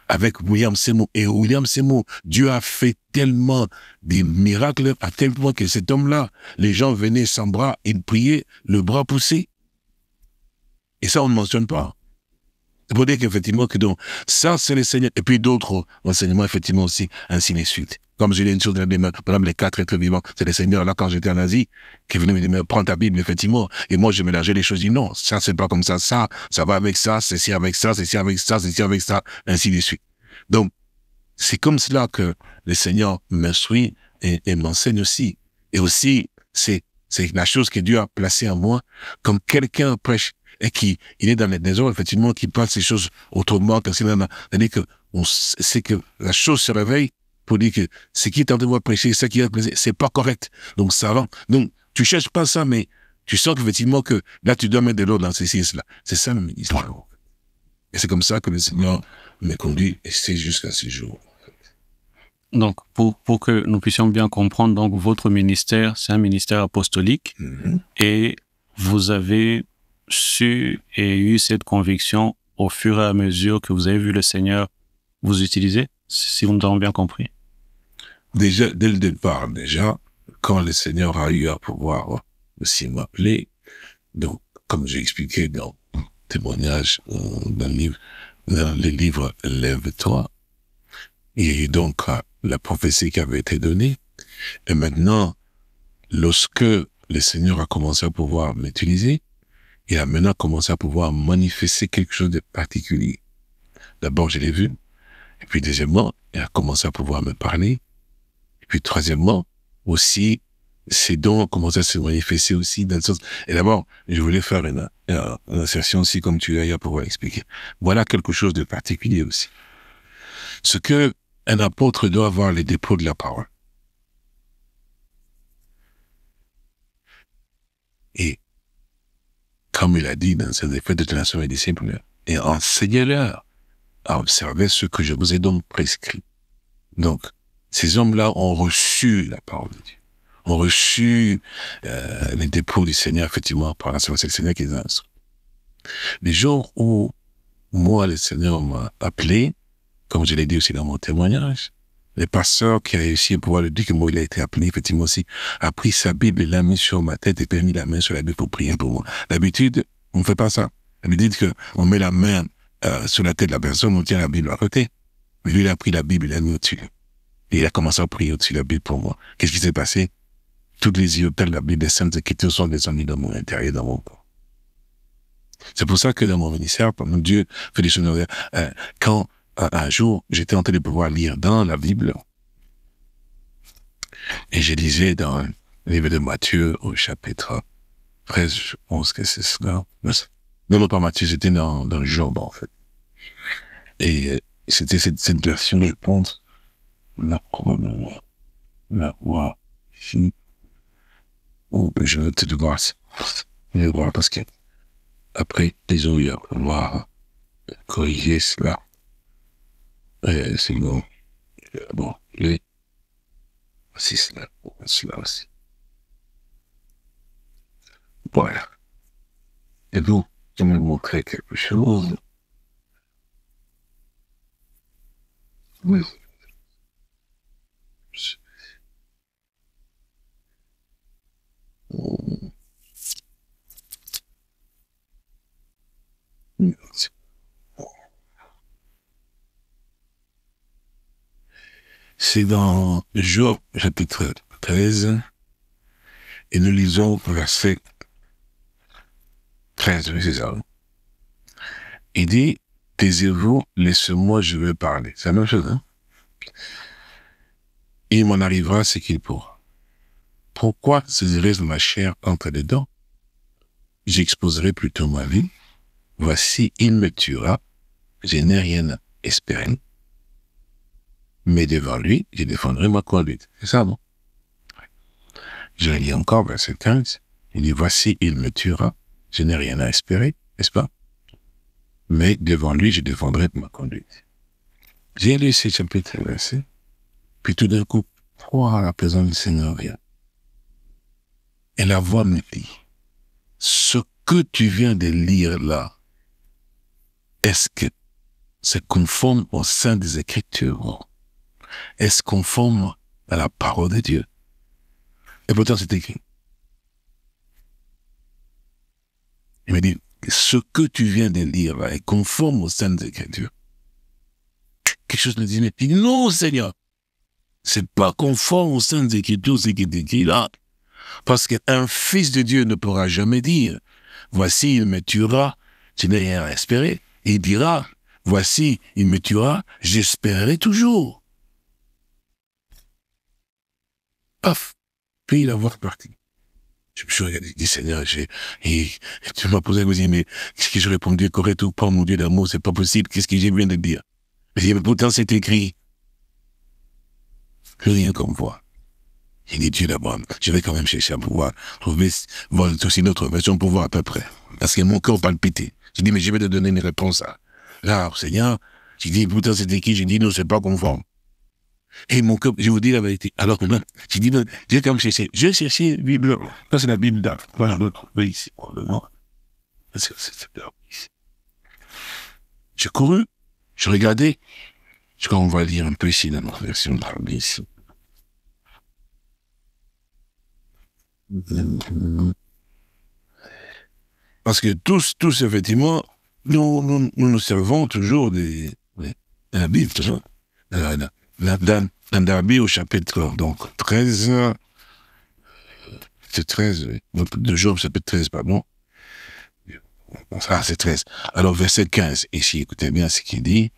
Avec William Seymour. Et William Seymour, Dieu a fait tellement des miracles à tel point que cet homme-là, les gens venaient sans bras, ils priaient, le bras poussé. Et ça, on ne mentionne pas. C'est pour dire qu'effectivement, que donc, ça, c'est le Seigneur. Et puis d'autres enseignements, effectivement, aussi, ainsi de suite. Comme je l'ai dit, par exemple, les 4 êtres vivants, c'est le Seigneur, là, quand j'étais en Asie, qui venait me dire, mais prends ta Bible, effectivement. Et moi, je mélangeais les choses, je dis, non, ça, c'est pas comme ça va avec ça, c'est ci avec ça, c'est ci avec ça, c'est ci avec ça, ainsi de suite. Donc, c'est comme cela que le Seigneur m'instruit et m'enseigne aussi. Et aussi, c'est la chose que Dieu a placée en moi, comme quelqu'un prêche, et il est dans les désordres, effectivement, qui passe ces choses autrement, c'est-à-dire que c'est que la chose se réveille pour dire que ce qui est en train de prêcher, ce qui est plaisir, c'est pas correct. Donc, ça va. Donc, tu cherches pas ça, mais tu sens qu'effectivement que là, tu dois mettre de l'ordre dans ces choses-là. C'est ça, le ministère. Et c'est comme ça que le Seigneur me conduit, et c'est jusqu'à ce jour. Donc, pour que nous puissions bien comprendre, donc, votre ministère, c'est un ministère apostolique, et vous avez su et eu cette conviction au fur et à mesure que vous avez vu le Seigneur vous utiliser, si nous avons bien compris. Déjà, dès le départ, quand le Seigneur a eu à pouvoir aussi m'appeler, donc, comme j'ai expliqué dans le témoignage, dans les livres Lève-toi, il y a eu donc la prophétie qui avait été donnée, et maintenant, lorsque le Seigneur a commencé à pouvoir m'utiliser, il a maintenant commencé à pouvoir manifester quelque chose de particulier. D'abord, je l'ai vu. Et puis, deuxièmement, il a commencé à pouvoir me parler. Et puis, troisièmement, aussi, ces dons ont commencé à se manifester aussi dans le sens... Et d'abord, je voulais faire une assertion aussi, comme tu as eu à pouvoir expliquer. Voilà quelque chose de particulier aussi. Ce que un apôtre doit avoir, les dépôts de la parole. Et comme il a dit dans ses effets de tentation et disciples, et enseignez-leur à observer ce que je vous ai donc prescrit. Donc, ces hommes-là ont reçu la parole de Dieu, ont reçu les dépôts du Seigneur, effectivement, par la c'est le Seigneur qui les a instruits. Les jours où moi, le Seigneur m'a appelé, comme je l'ai dit aussi dans mon témoignage, le pasteur qui a réussi à pouvoir le dire que moi, il a été appelé, effectivement aussi, a pris sa Bible et l'a mis sur ma tête et puis a mis la main sur la Bible pour prier pour moi. D'habitude, on ne fait pas ça. D'habitude, on met la main sur la tête de la personne, on tient la Bible à côté. Mais lui, il a pris la Bible, il l'a mis au-dessus. Et il a commencé à prier au-dessus de la Bible pour moi. Qu'est-ce qui s'est passé? Toutes les iotelles de la Bible, les Saintes Écritures sont descendues dans mon intérieur, dans mon corps. C'est pour ça que dans mon ministère, pendant Dieu fait des choses. Quand un jour, j'étais en train de pouvoir lire dans la Bible, et je lisais dans le livre de Matthieu au chapitre 13, je pense que c'est cela. Non, pas Matthieu, c'était dans Job, en fait. Et c'était cette version, je pense, la roi. Oh, je vais te grâce. Je vais voir parce que après, désolé, on va corriger cela. C'est bon. Bon, lui. C'est cela aussi. Voilà. Et vous, je vais me montrer quelque chose. Oui. C'est dans Job, chapitre 13, et nous lisons verset 13, c'est ça. Il dit, taisez-vous, laissez-moi, je veux parler. C'est la même chose, hein? Il m'en arrivera ce qu'il pourra. Pourquoi saisirais ma chair entre les dents? J'exposerai plutôt ma vie. Voici, il me tuera. Je n'ai rien à espérer. Mais devant lui, je défendrai ma conduite. C'est ça, non? Je lis encore verset 15. Il dit, voici, il me tuera. Je n'ai rien à espérer, n'est-ce pas? Mais devant lui, je défendrai ma conduite. J'ai lu ce chapitre verset. Puis tout d'un coup, à la présence du Seigneur, rien. Et la voix me dit, ce que tu viens de lire là, est-ce que c'est conforme au sein des Écritures? Est-ce conforme à la parole de Dieu? Et pourtant, c'est écrit. Il me dit, ce que tu viens de lire là est conforme au sein des Écritures. Quelque chose me dit, mais non, Seigneur, c'est pas conforme au sein des Écritures, ce qui est écrit là. Parce qu'un fils de Dieu ne pourra jamais dire, voici, il me tuera, je n'ai rien à espérer. Et il dira, voici, il me tuera, j'espérerai toujours. Paf, puis la voix partie. Je me suis regardé, je dis, Seigneur, et tu m'as posé la question, mais qu'est-ce que je répondu, correct ou pas, mon Dieu d'amour, c'est pas possible, qu'est-ce que je viens de dire? Mais pourtant, c'est écrit. Plus rien comme voix. Il dit, Dieu d'abord, je vais quand même chercher à pouvoir trouver, voir aussi une autre version pour voir à peu près. Parce que mon cœur palpitait. J'ai dit, mais je vais te donner une réponse là, Seigneur. J'ai dit, pourtant, c'est écrit, j'ai dit, non, c'est pas conforme. Et mon cœur, je vous dis la vérité. Alors que moi, j'ai dit, non, j'ai quand même cherché. J'ai cherché la Bible. Ça, c'est la Bible d'Arc. Voilà, l'autre, ici, probablement. Parce que c'est ici. J'ai couru, je regardais. Je crois qu'on va lire un peu ici, dans notre version de la Bible, ici. Parce que tous, effectivement, nous servons toujours de la Bible, toujours. Dans la Bible, au chapitre, donc, 13, c'est 13, de Job, chapitre 13, pardon. Ah, c'est 13. Alors, verset 15, ici, écoutez bien ce qu'il dit,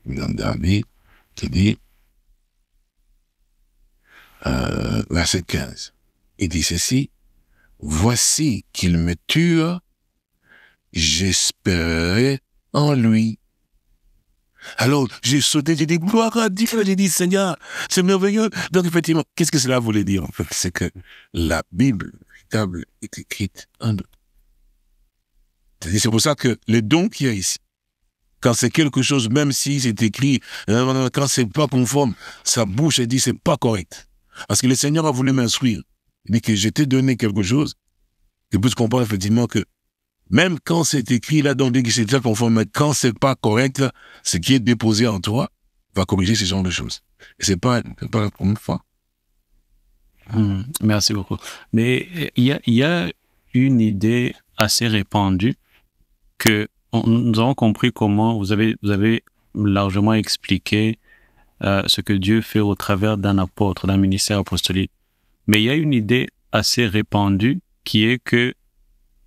dans la Bible, qui dit, verset 15, il dit ceci, voici qu'il me tue, j'espérais en lui. Alors, j'ai sauté, j'ai dit, gloire à Dieu, j'ai dit, Seigneur, c'est merveilleux. Donc, effectivement, qu'est-ce que cela voulait dire, en fait? C'est que la Bible, véritable, est écrite en nous. C'est pour ça que les dons qu'il y a ici, quand c'est quelque chose, même si c'est écrit, quand c'est pas conforme, sa bouche, elle dit, c'est pas correct. Parce que le Seigneur a voulu m'instruire. Il dit que je t'ai donné quelque chose, que puisse comprendre effectivement que même quand c'est écrit là, donc c'est déjà conforme, mais quand c'est pas correct, ce qui est déposé en toi va corriger ce genre de choses. Et c'est pas la première fois. Merci beaucoup. Mais il y a une idée assez répandue que nous avons compris comment vous avez largement expliqué ce que Dieu fait au travers d'un apôtre, d'un ministère apostolique. Mais il y a une idée assez répandue qui est que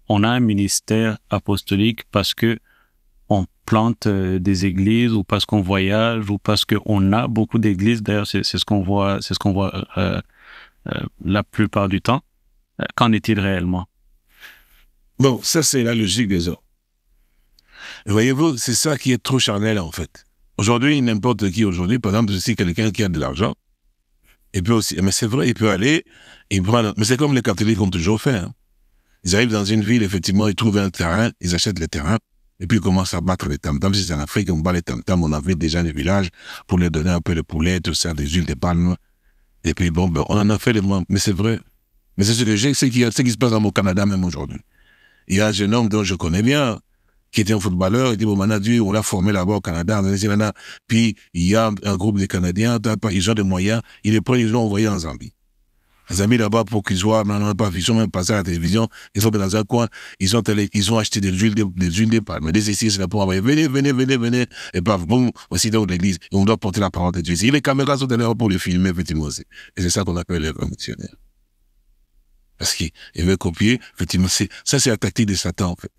on a un ministère apostolique parce que on plante des églises ou parce qu'on voyage ou parce qu'on a beaucoup d'églises. D'ailleurs, c'est ce qu'on voit, la plupart du temps. Qu'en est-il réellement? Bon, ça, c'est la logique des hommes. Voyez-vous, c'est ça qui est trop charnel, en fait. Aujourd'hui, n'importe qui aujourd'hui, par exemple, si quelqu'un qui a de l'argent, il peut aussi, mais c'est vrai, il peut aller, mais c'est comme les catholiques ont toujours fait, hein. Ils arrivent dans une ville, effectivement, ils trouvent un terrain, ils achètent le terrain, et puis ils commencent à battre les tam-tams. Si c'est en Afrique, on bat les tam-tams, on avait déjà des villages pour leur donner un peu de poulet, tout ça, des huiles de palme. Et puis bon, ben, on en a fait des membres, mais c'est vrai. Mais c'est ce que j'ai, c'est ce qui se passe au Canada même aujourd'hui. Il y a un jeune homme dont je connais bien, qui était un footballeur, il dit, bon, maintenant, Dieu, on l'a formé là-bas au Canada, puis il y a un groupe de Canadiens, ils ont des moyens, ils les prennent, ils l'ont envoyé en Zambie. Les amis là-bas pour qu'ils soient, ils sont même passés à la télévision, ils sont dans un coin, ils ont acheté des huiles de palme. Mais ici, c'est là pour envoyer, venez, et paf, boum, voici dans l'église, et on doit porter la parole de Dieu. Et les caméras sont là pour le filmer, effectivement, aussi. Et c'est ça qu'on appelle les révolutionnaires. Parce qu'ils veulent copier, effectivement, ça c'est la tactique de Satan, en fait.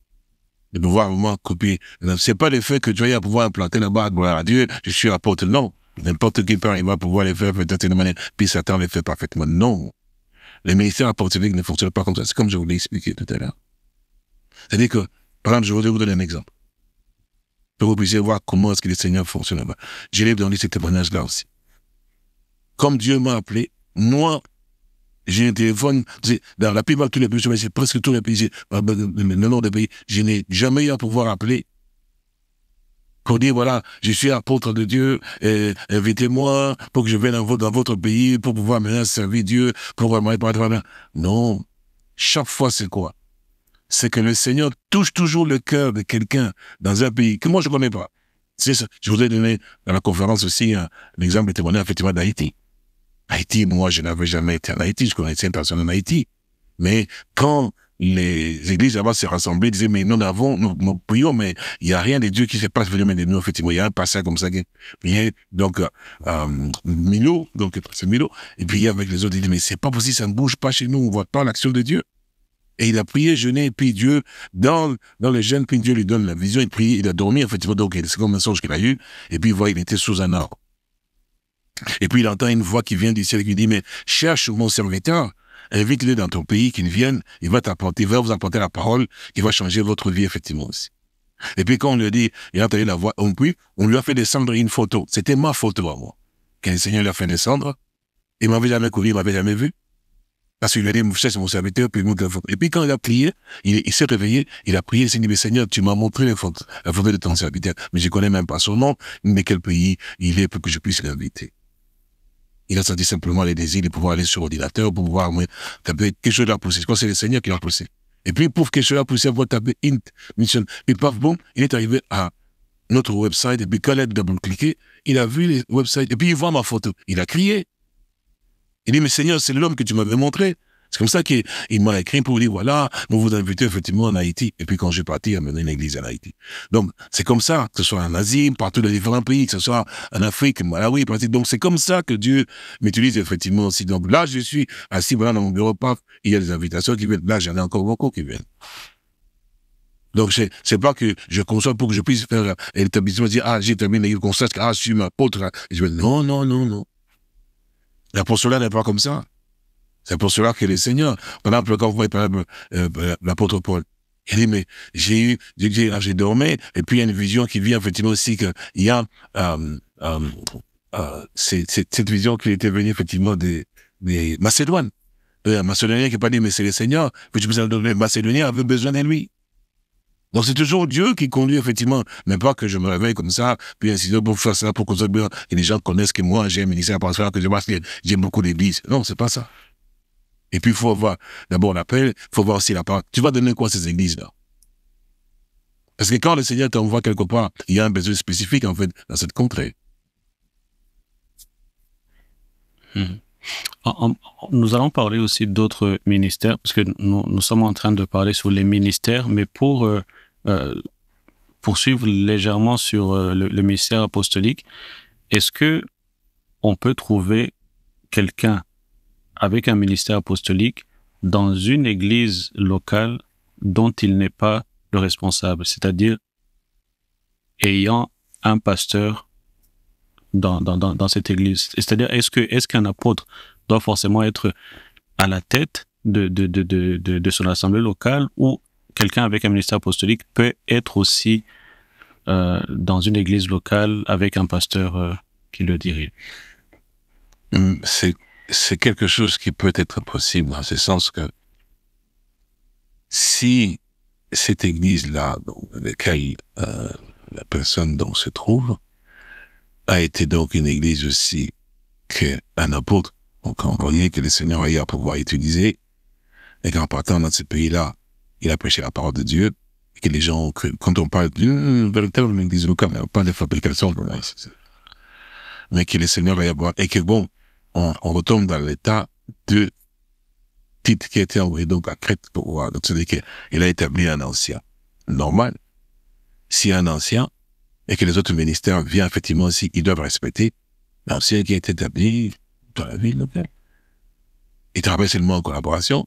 De pouvoir vraiment copier. C'est pas le fait que tu vas pouvoir implanter là-bas, gloire à Dieu, je suis apôtre, non. N'importe qui peut arriver à pouvoir les faire peut-être d'une manière, puis Satan les fait parfaitement. Non. Les ministères apostoliques ne fonctionnent pas comme ça. C'est comme je vous l'ai expliqué tout à l'heure. C'est-à-dire que, par exemple, je voudrais vous donner un exemple. Pour que vous puissiez voir comment est-ce que le Seigneur fonctionne là-bas. Je l'ai donné ce témoignage-là aussi. Comme Dieu m'a appelé, moi, j'ai un téléphone, dans la plupart de tous les pays, c'est presque tous les pays, le nord des pays, je n'ai jamais eu à pouvoir appeler pour dire, voilà, je suis apôtre de Dieu, invitez-moi pour que je vienne dans votre pays, pour pouvoir maintenant servir Dieu, pour vraiment être... Non. Chaque fois, c'est quoi? C'est que le Seigneur touche toujours le cœur de quelqu'un dans un pays que moi, je ne connais pas. C'est ça. Je vous ai donné dans la conférence aussi l'exemple de témoignage effectivement d'Haïti. Haïti, moi, je n'avais jamais été en Haïti, je connaissais une personne en Haïti. Mais quand les églises là-bas se rassemblaient, disaient, mais nous prions, mais il n'y a rien de Dieu qui se passe vraiment de nous, effectivement. Il y a un passage comme ça. Donc, Milo, donc c'est Milo, et puis avec les autres, il dit, mais c'est pas possible, ça ne bouge pas chez nous, on ne voit pas l'action de Dieu. Et il a prié, jeûné, et puis Dieu, dans le jeûne, puis Dieu lui donne la vision, il prie, il a dormi, effectivement, donc c'est comme un songe qu'il a eu, et puis il voit, il était sous un arbre. Et puis il entend une voix qui vient du ciel qui lui dit, mais cherche mon serviteur, invite-le dans ton pays, qu'il vienne, il va vous apporter la parole qui va changer votre vie, effectivement, aussi. Et puis quand on lui a dit, il a entendu la voix, on lui a fait descendre une photo. C'était ma photo à moi. Quand le Seigneur l'a fait descendre, il m'avait jamais couru, il m'avait jamais vu. Parce qu'il lui a dit, c'est mon serviteur, puis il photo. Et puis quand il a prié, il s'est réveillé, il a prié, il s'est dit, mais Seigneur, tu m'as montré la photo de ton serviteur, mais je connais même pas son nom, mais quel pays il est pour que je puisse l'inviter. Il a senti simplement les désirs de pouvoir aller sur l'ordinateur, pour pouvoir taper quelque chose à pousser. Je crois que c'est le Seigneur qui l'a poussé. Et puis, pour quelque chose à pousser, il va taper mission. Et paf, bon, il est arrivé à notre website, et puis quand il a double-cliqué, il a vu les websites, et puis il voit ma photo. Il a crié. Il dit, mais Seigneur, c'est l'homme que tu m'avais montré. C'est comme ça qu'il m'a écrit pour dire, voilà, nous vous invitons effectivement en Haïti. Et puis quand j'ai parti, il a mené une église en Haïti. Donc, c'est comme ça, que ce soit en Asie, partout dans les différents pays, que ce soit en Afrique, Malawi, donc c'est comme ça que Dieu m'utilise effectivement aussi. Donc là, je suis assis voilà, dans mon bureau, paf, il y a des invitations qui viennent. Là, j'en ai encore beaucoup qui viennent. Donc, c'est pas que je conçois pour que je puisse faire l'établissement, dire, ah, j'ai terminé l'église, qu'on sache que, ah, je suis ma apôtre. Et je vais, non. L'apostolat n'est pas comme ça. C'est pour cela que les seigneurs, par exemple, quand vous voyez, par exemple, l'apôtre Paul, il dit, mais j'ai dormi, et puis il y a une vision qui vient, effectivement, aussi, qu'il y a, cette vision qui était venue, effectivement, des Macédoines. Un Macédonien qui n'a pas dit, mais c'est le Seigneur, puis les Macédoniens avaient besoin de lui. Donc c'est toujours Dieu qui conduit, effectivement, mais pas que je me réveille comme ça, puis ainsi de suite, pour faire ça, pour que les gens connaissent que moi, j'ai un ministère pastoral, que j'ai beaucoup d'églises. Non, c'est pas ça. Et puis, il faut voir, d'abord l'appel, il faut voir aussi la parole. Tu vas donner quoi à ces églises-là? Parce que quand le Seigneur t'envoie quelque part, il y a un besoin spécifique, en fait, dans cette contrée. Mhm. Nous allons parler aussi d'autres ministères, parce que nous sommes en train de parler sur les ministères, mais pour poursuivre légèrement sur le ministère apostolique, est-ce que on peut trouver quelqu'un avec un ministère apostolique dans une église locale dont il n'est pas le responsable, c'est-à-dire ayant un pasteur dans cette église? C'est-à-dire, est-ce qu'un apôtre doit forcément être à la tête de son assemblée locale, ou quelqu'un avec un ministère apostolique peut être aussi dans une église locale avec un pasteur qui le dirige? C'est quelque chose qui peut être possible dans ce sens que si cette église-là, dans laquelle la personne dont se trouve, a été donc une église aussi qu'un apôtre, donc on voyait que le Seigneur a eu à pouvoir utiliser, et qu'en partant dans ce pays-là, il a prêché la parole de Dieu, et que les gens ont cru. Quand on parle d'une véritable église locale, on parle de fabrication, mais que le Seigneur va y avoir, et que bon, on retombe dans l'état de titre qui a été envoyé donc à Crète pour voir. Donc c'est-à-dire qu'il a établi un ancien. Normal. Si un ancien, et que les autres ministères viennent effectivement aussi, ils doivent respecter l'ancien qui a été établi dans la ville locale. Il travaille seulement en collaboration.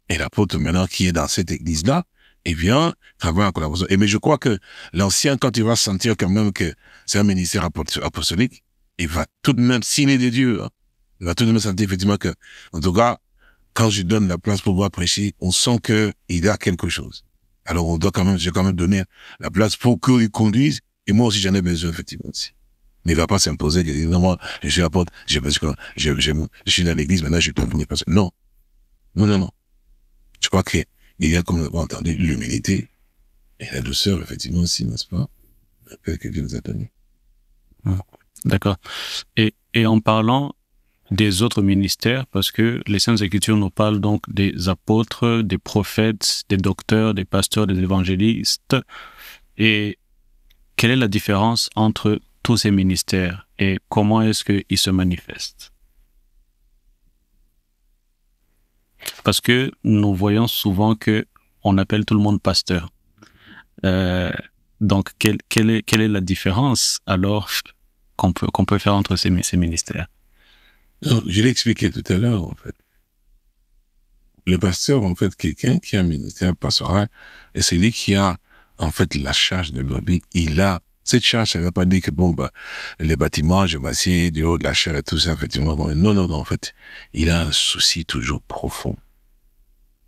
Et l'apôtre maintenant qui est dans cette église-là, il vient travailler en collaboration. Et mais je crois que l'ancien, quand il va sentir quand même que c'est un ministère apostolique, il va tout de même signer des dieux. Hein. Il va tout de même sentir effectivement que, en tout cas, quand je donne la place pour pouvoir prêcher, on sent que il y a quelque chose. Alors on doit quand même, j'ai quand même donné la place pour qu'il conduise, et moi aussi j'en ai besoin effectivement aussi. Mais il va pas s'imposer, il dit non, moi, je suis apôtre, je suis dans l'église, maintenant je peux venir passer. Non. Non, non, non. Je crois qu'il y a, comme on a entendu, l'humilité et la douceur, effectivement aussi, n'est-ce pas? Que Dieu nous a donné. D'accord. Et en parlant des autres ministères, parce que les Saintes Écritures nous parlent donc des apôtres, des prophètes, des docteurs, des pasteurs, des évangélistes. Et quelle est la différence entre tous ces ministères et comment est-ce qu'ils se manifestent? Parce que nous voyons souvent que on appelle tout le monde pasteur. Donc, quelle est la différence alors qu'on peut faire entre ces ministères? Non, je l'ai expliqué tout à l'heure, en fait. Le pasteur, en fait, quelqu'un qui a un ministère pastoral, et c'est lui qui a, en fait, la charge de brebis. Il a cette charge, ça ne veut pas dire que, bon, bah, les bâtiments, je m'assieds du haut de la chair et tout ça, effectivement. Bon, non, non, non, en fait, il a un souci toujours profond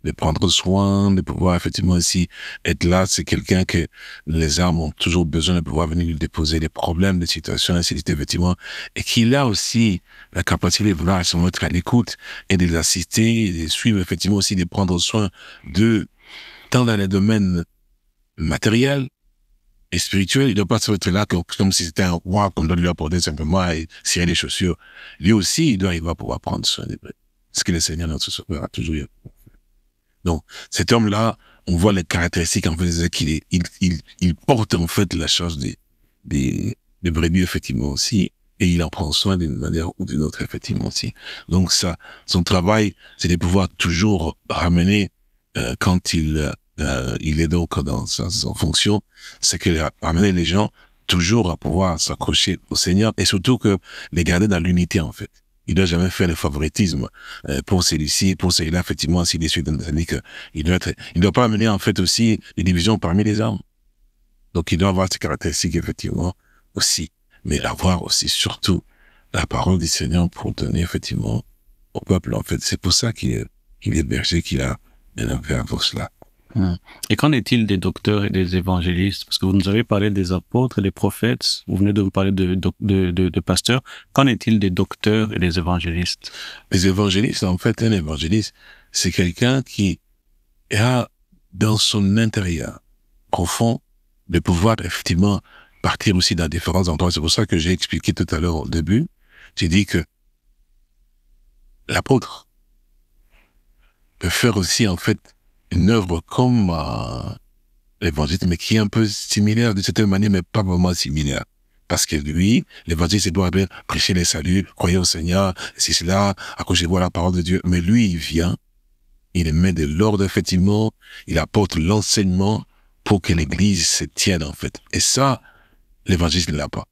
de prendre soin, de pouvoir effectivement aussi être là. C'est quelqu'un que les âmes ont toujours besoin de pouvoir venir lui déposer des problèmes, des situations, ainsi de suite, effectivement. Et qu'il a aussi la capacité de vouloir se mettre à l'écoute et de les assister, de les suivre, effectivement aussi, de prendre soin de, tant dans les domaines matériels et spirituels. Il ne doit pas se mettre là comme si c'était un roi qu'on doit lui apporter simplement et cirer les chaussures. Lui aussi, il doit arriver à pouvoir prendre soin des brebis. Ce que le Seigneur notre Sauveur a toujours eu. Donc, cet homme-là, on voit les caractéristiques, en fait, qu'il il porte, en fait, la charge des brebis, effectivement, aussi, et il en prend soin d'une manière ou d'une autre, effectivement, aussi. Donc, ça, son travail, c'est de pouvoir toujours ramener, quand il est donc dans son fonction, c'est que ramener les gens toujours à pouvoir s'accrocher au Seigneur, et surtout que les garder dans l'unité, en fait. Il doit jamais faire le favoritisme pour celui-ci, pour celui-là, effectivement, s'il est suite. C'est-à-dire que il doit pas amener, en fait, aussi les divisions parmi les hommes. Donc, il doit avoir ces caractéristiques, effectivement, aussi. Mais avoir aussi, surtout, la parole du Seigneur pour donner, effectivement, au peuple, en fait. C'est pour ça qu'il est berger, qu'il a un peu pour cela. Et qu'en est-il des docteurs et des évangélistes? Parce que vous nous avez parlé des apôtres et des prophètes, vous venez de nous parler de pasteurs. Qu'en est-il des docteurs et des évangélistes? Les évangélistes, en fait, un évangéliste, c'est quelqu'un qui a dans son intérieur profond le pouvoir, effectivement, partir aussi dans différents endroits. C'est pour ça que j'ai expliqué tout à l'heure au début. J'ai dit que l'apôtre peut faire aussi, en fait, une œuvre comme l'évangile, mais qui est un peu similaire de certaine manière, mais pas vraiment similaire. Parce que lui, l'évangéliste, il doit bien prêcher les saluts, croyez au Seigneur, c'est cela, accrochez-vous à la parole de Dieu. Mais lui, il vient, il met de l'ordre, effectivement, il apporte l'enseignement pour que l'église se tienne, en fait. Et ça, l'évangéliste ne l'a pas.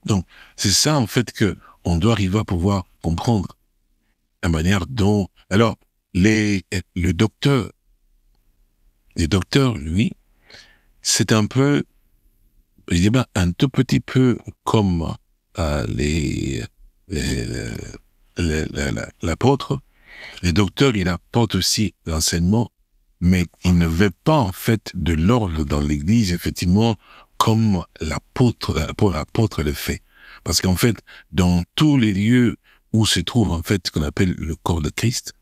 Donc, c'est ça, en fait, que on doit arriver à pouvoir comprendre la manière dont... Alors, le docteur, lui, c'est un peu, je dis bien, un tout petit peu comme l'apôtre. Le docteur, il apporte aussi l'enseignement, mais il ne veut pas, en fait, de l'ordre dans l'église, effectivement, comme l'apôtre le fait. Parce qu'en fait, dans tous les lieux où se trouve, en fait, ce qu'on appelle le corps de Christ,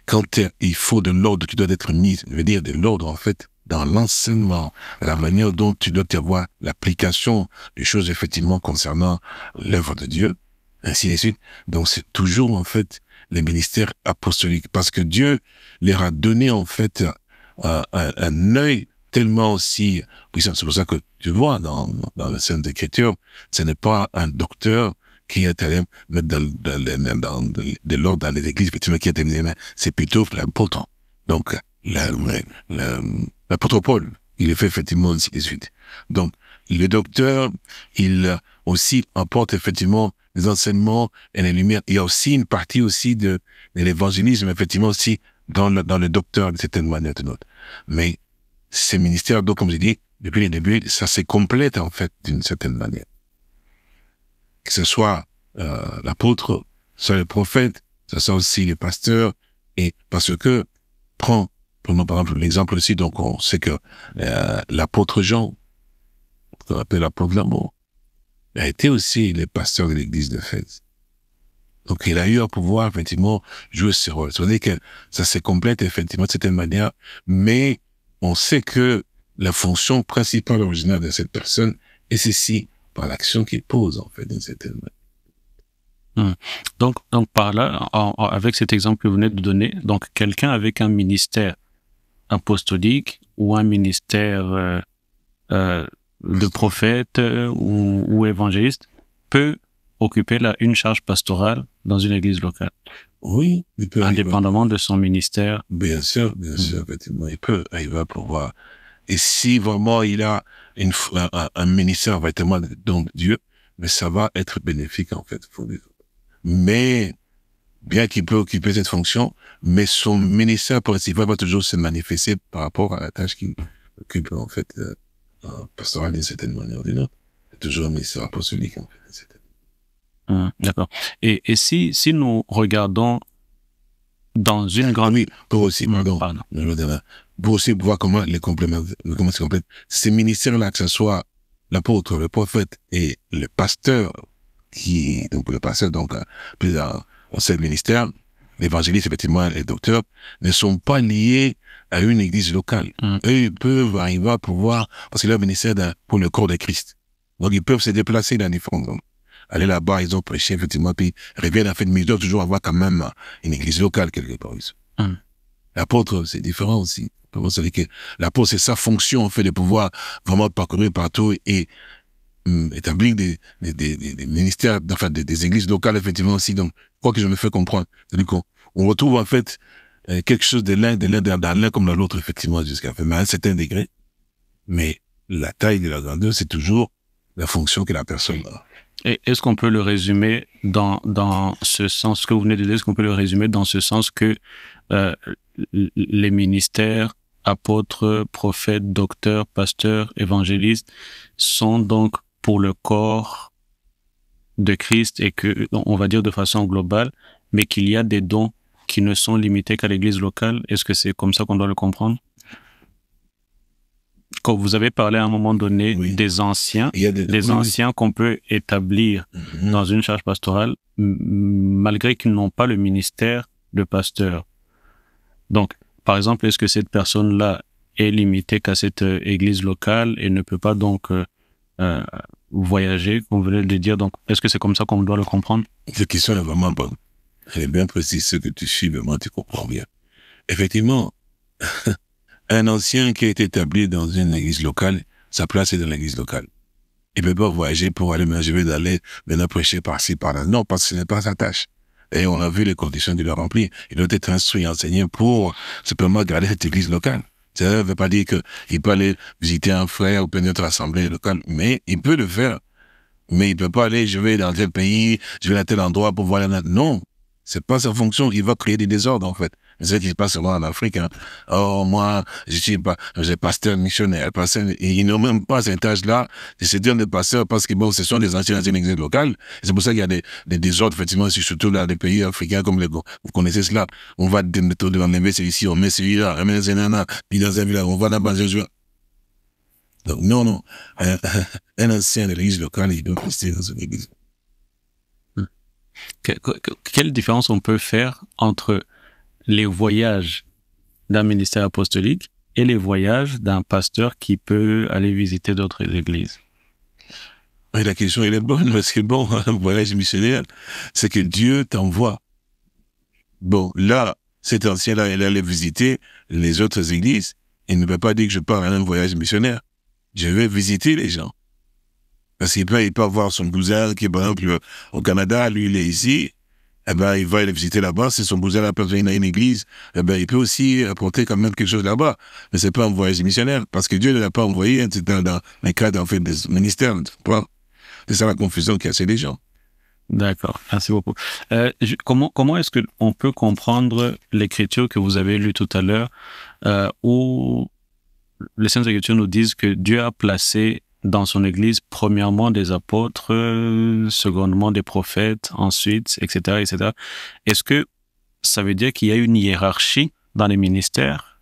quand il faut de l'ordre qui doit être mis, je veux dire de l'ordre, en fait, dans l'enseignement, la manière dont tu dois avoir l'application des choses, effectivement, concernant l'œuvre de Dieu, ainsi de suite. Donc, c'est toujours, en fait, les ministères apostoliques, parce que Dieu leur a donné, en fait, un œil tellement aussi puissant. C'est pour ça que tu vois, dans la Sainte Écriture, ce n'est pas un docteur qui est allé mettre de l'ordre dans les églises, effectivement, qui est allé, c'est plutôt l'apôtre. Donc, l'apôtre Paul, il le fait effectivement ainsi de suite. Donc, le docteur, il aussi apporte effectivement les enseignements et les lumières. Il y a aussi une partie aussi de l'évangélisme, effectivement, aussi dans le docteur, de certaine manière ou d'une autre. Mais ces ministères, donc, comme je dis, depuis le début, ça se complète, en fait, d'une certaine manière. Que ce soit l'apôtre, soit le prophète, que ce soit aussi le pasteur, et parce que, prenons par exemple l'exemple aussi, donc on sait que l'apôtre Jean, qu'on appelle l'apôtre de l'amour, a été aussi le pasteur de l'église d'Éphèse. Donc il a eu à pouvoir, effectivement, jouer ce rôle. C'est-à-dire que ça se complète, effectivement, de certaine manière, mais on sait que la fonction principale originale de cette personne est ceci, par l'action qu'il pose, en fait, d'une certaine manière. Donc par là, avec cet exemple que vous venez de donner, donc quelqu'un avec un ministère apostolique ou un ministère de prophète ou évangéliste peut occuper une charge pastorale dans une église locale. Oui, il peut indépendamment de son ministère. Bien sûr, effectivement, il peut arriver à pouvoir. Et si vraiment il a un ministère vraiment de Dieu, mais ça va être bénéfique, en fait, pour lui. Mais, bien qu'il peut occuper cette fonction, mais son ministère principal va toujours se manifester par rapport à la tâche qu'il occupe, en fait, pastoral d'une certaine manière ou d'une autre. C'est toujours un ministère apostolique, en fait. D'accord. Et si nous regardons dans une grande... Oui, pour aussi, pardon. Pour aussi voir comment les compléments, comment se complètent. Ces ministères-là, que ce soit l'apôtre, le prophète et le pasteur, donc le pasteur, donc, dans ce ministère, l'évangéliste, effectivement, les docteurs, ne sont pas liés à une église locale. Eux, ils peuvent arriver à pouvoir, parce que leur ministère pour le corps de Christ. Donc, ils peuvent se déplacer dans les fonds. Aller là-bas, ils ont prêché, effectivement, puis reviennent en fait, mais ils doivent toujours avoir quand même une église locale quelque part. L'apôtre, c'est différent aussi. C'est-à-dire que l'apôtre, c'est sa fonction, en fait, de pouvoir vraiment parcourir partout et établir des ministères, enfin, des églises locales, effectivement, aussi. Donc, quoi que je me fais comprendre. C'est-à-dire qu'on retrouve, en fait, quelque chose de l'un dans l'un comme dans l'autre, effectivement, jusqu'à un certain degré. Mais la taille de la grandeur, c'est toujours la fonction que la personne a. Et est-ce qu'on peut le résumer dans ce sens, ce que vous venez de dire, est-ce qu'on peut le résumer dans ce sens que les ministères, apôtres, prophètes, docteurs, pasteurs, évangélistes sont donc pour le corps de Christ et que, on va dire de façon globale, mais qu'il y a des dons qui ne sont limités qu'à l'église locale? Est-ce que c'est comme ça qu'on doit le comprendre? Quand vous avez parlé à un moment donné des anciens, anciens qu'on peut établir dans une charge pastorale, malgré qu'ils n'ont pas le ministère de pasteur. Donc, par exemple, est-ce que cette personne-là est limitée qu'à cette église locale et ne peut pas donc voyager, comme vous venez de le dire? Donc, est-ce que c'est comme ça qu'on doit le comprendre? Cette question est vraiment bonne. Elle est bien précise, ce que tu suis, vraiment, tu comprends bien. Effectivement, Un ancien qui a été établi dans une église locale, sa place est dans l'église locale. Il ne peut pas voyager pour aller, mais je vais d'aller maintenant prêcher par-ci, par-là. Non, parce que ce n'est pas sa tâche. Et on a vu les conditions qu'il a remplies. Il doit être instruit, enseigné pour simplement garder cette église locale. Ça ne veut pas dire qu'il peut aller visiter un frère ou peut être assemblée locale, mais il peut le faire. Mais il peut pas aller, je vais dans tel pays, je vais à tel endroit pour voir la... Non, c'est pas sa fonction. Il va créer des désordres, en fait. C'est ce qui se passe seulement en Afrique. Hein. Oh, moi, j'ai pasteur missionnaire, pasteur, et ils n'ont même pas cet âge-là de se dire des pasteurs parce que bon, ce sont des anciens églises locales. C'est pour ça qu'il y a des désordres, effectivement, surtout dans les pays africains comme les, vous connaissez cela. On va des méthodes, on met celui-ci, on met celui-là, on met celui-là, puis dans un village, on va dans un... Donc, non, un ancien de l'église locale, il doit rester dans une église. Quelle différence on peut faire entre les voyages d'un ministère apostolique et les voyages d'un pasteur qui peut aller visiter d'autres églises? Et la question, elle est bonne, parce que bon, un voyage missionnaire, c'est que Dieu t'envoie. Bon, là, cet ancien-là, il allait visiter les autres églises. Il ne peut pas dire que je pars à un voyage missionnaire. Je vais visiter les gens. Parce qu'il peut avoir son cousin qui est, par exemple, au Canada, lui, il est ici. Eh ben, il va aller visiter là-bas. Si son cousin a besoin d'une église, eh ben, il peut aussi apporter quand même quelque chose là-bas. Mais c'est pas un voyage missionnaire. Parce que Dieu ne l'a pas envoyé dans le cadre, en fait, des ministères. C'est ça la confusion qu'il y a chez les gens. D'accord, merci beaucoup. Comment est-ce qu'on peut comprendre l'écriture que vous avez lue tout à l'heure, où les Saintes Écritures nous disent que Dieu a placé dans son Église premièrement des apôtres, secondement des prophètes, ensuite, etc., etc. Est-ce que ça veut dire qu'il y a une hiérarchie dans les ministères?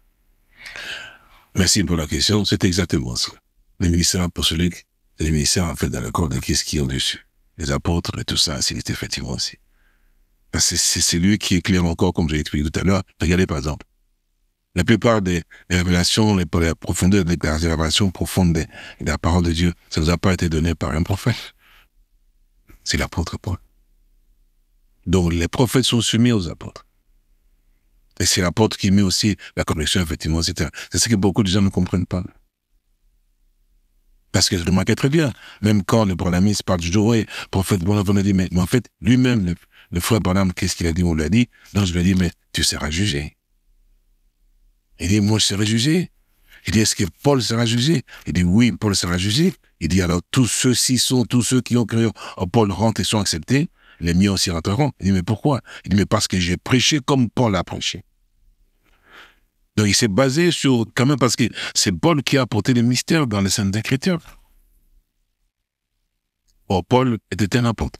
Merci pour la question. C'est exactement ça. Les ministères apostoliques, les ministères, en fait, dans le corps de Christ qui est au-dessus. Les apôtres et tout ça, c'est effectivement aussi. Parce que c'est lui qui éclaire encore, comme j'ai expliqué tout à l'heure. Regardez, par exemple, la plupart des révélations, les profondeurs des révélations profondes de la parole de Dieu, ça ne nous a pas été donné par un prophète. C'est l'apôtre Paul. Donc, les prophètes sont soumis aux apôtres. Et c'est l'apôtre qui met aussi la correction, effectivement, etc. C'est ce que beaucoup de gens ne comprennent pas. Parce que je remarquais très bien, même quand le Branhamiste parle du jour, oui, prophète Branham a dit, mais en fait, lui-même, le frère Branham, qu'est-ce qu'il a dit? On lui a dit, non, je lui ai dit, mais tu seras jugé. Il dit, moi, je serai jugé. Il dit, est-ce que Paul sera jugé? Il dit, oui, Paul sera jugé. Il dit, alors, tous ceux qui ont cru en Paul rentrent et sont acceptés, les miens aussi rentreront. Il dit, mais pourquoi? Il dit, mais parce que j'ai prêché comme Paul a prêché. Donc, il s'est basé sur, quand même, parce que c'est Paul qui a apporté les mystères dans les Saintes Écritures. Or, Paul était un apôtre.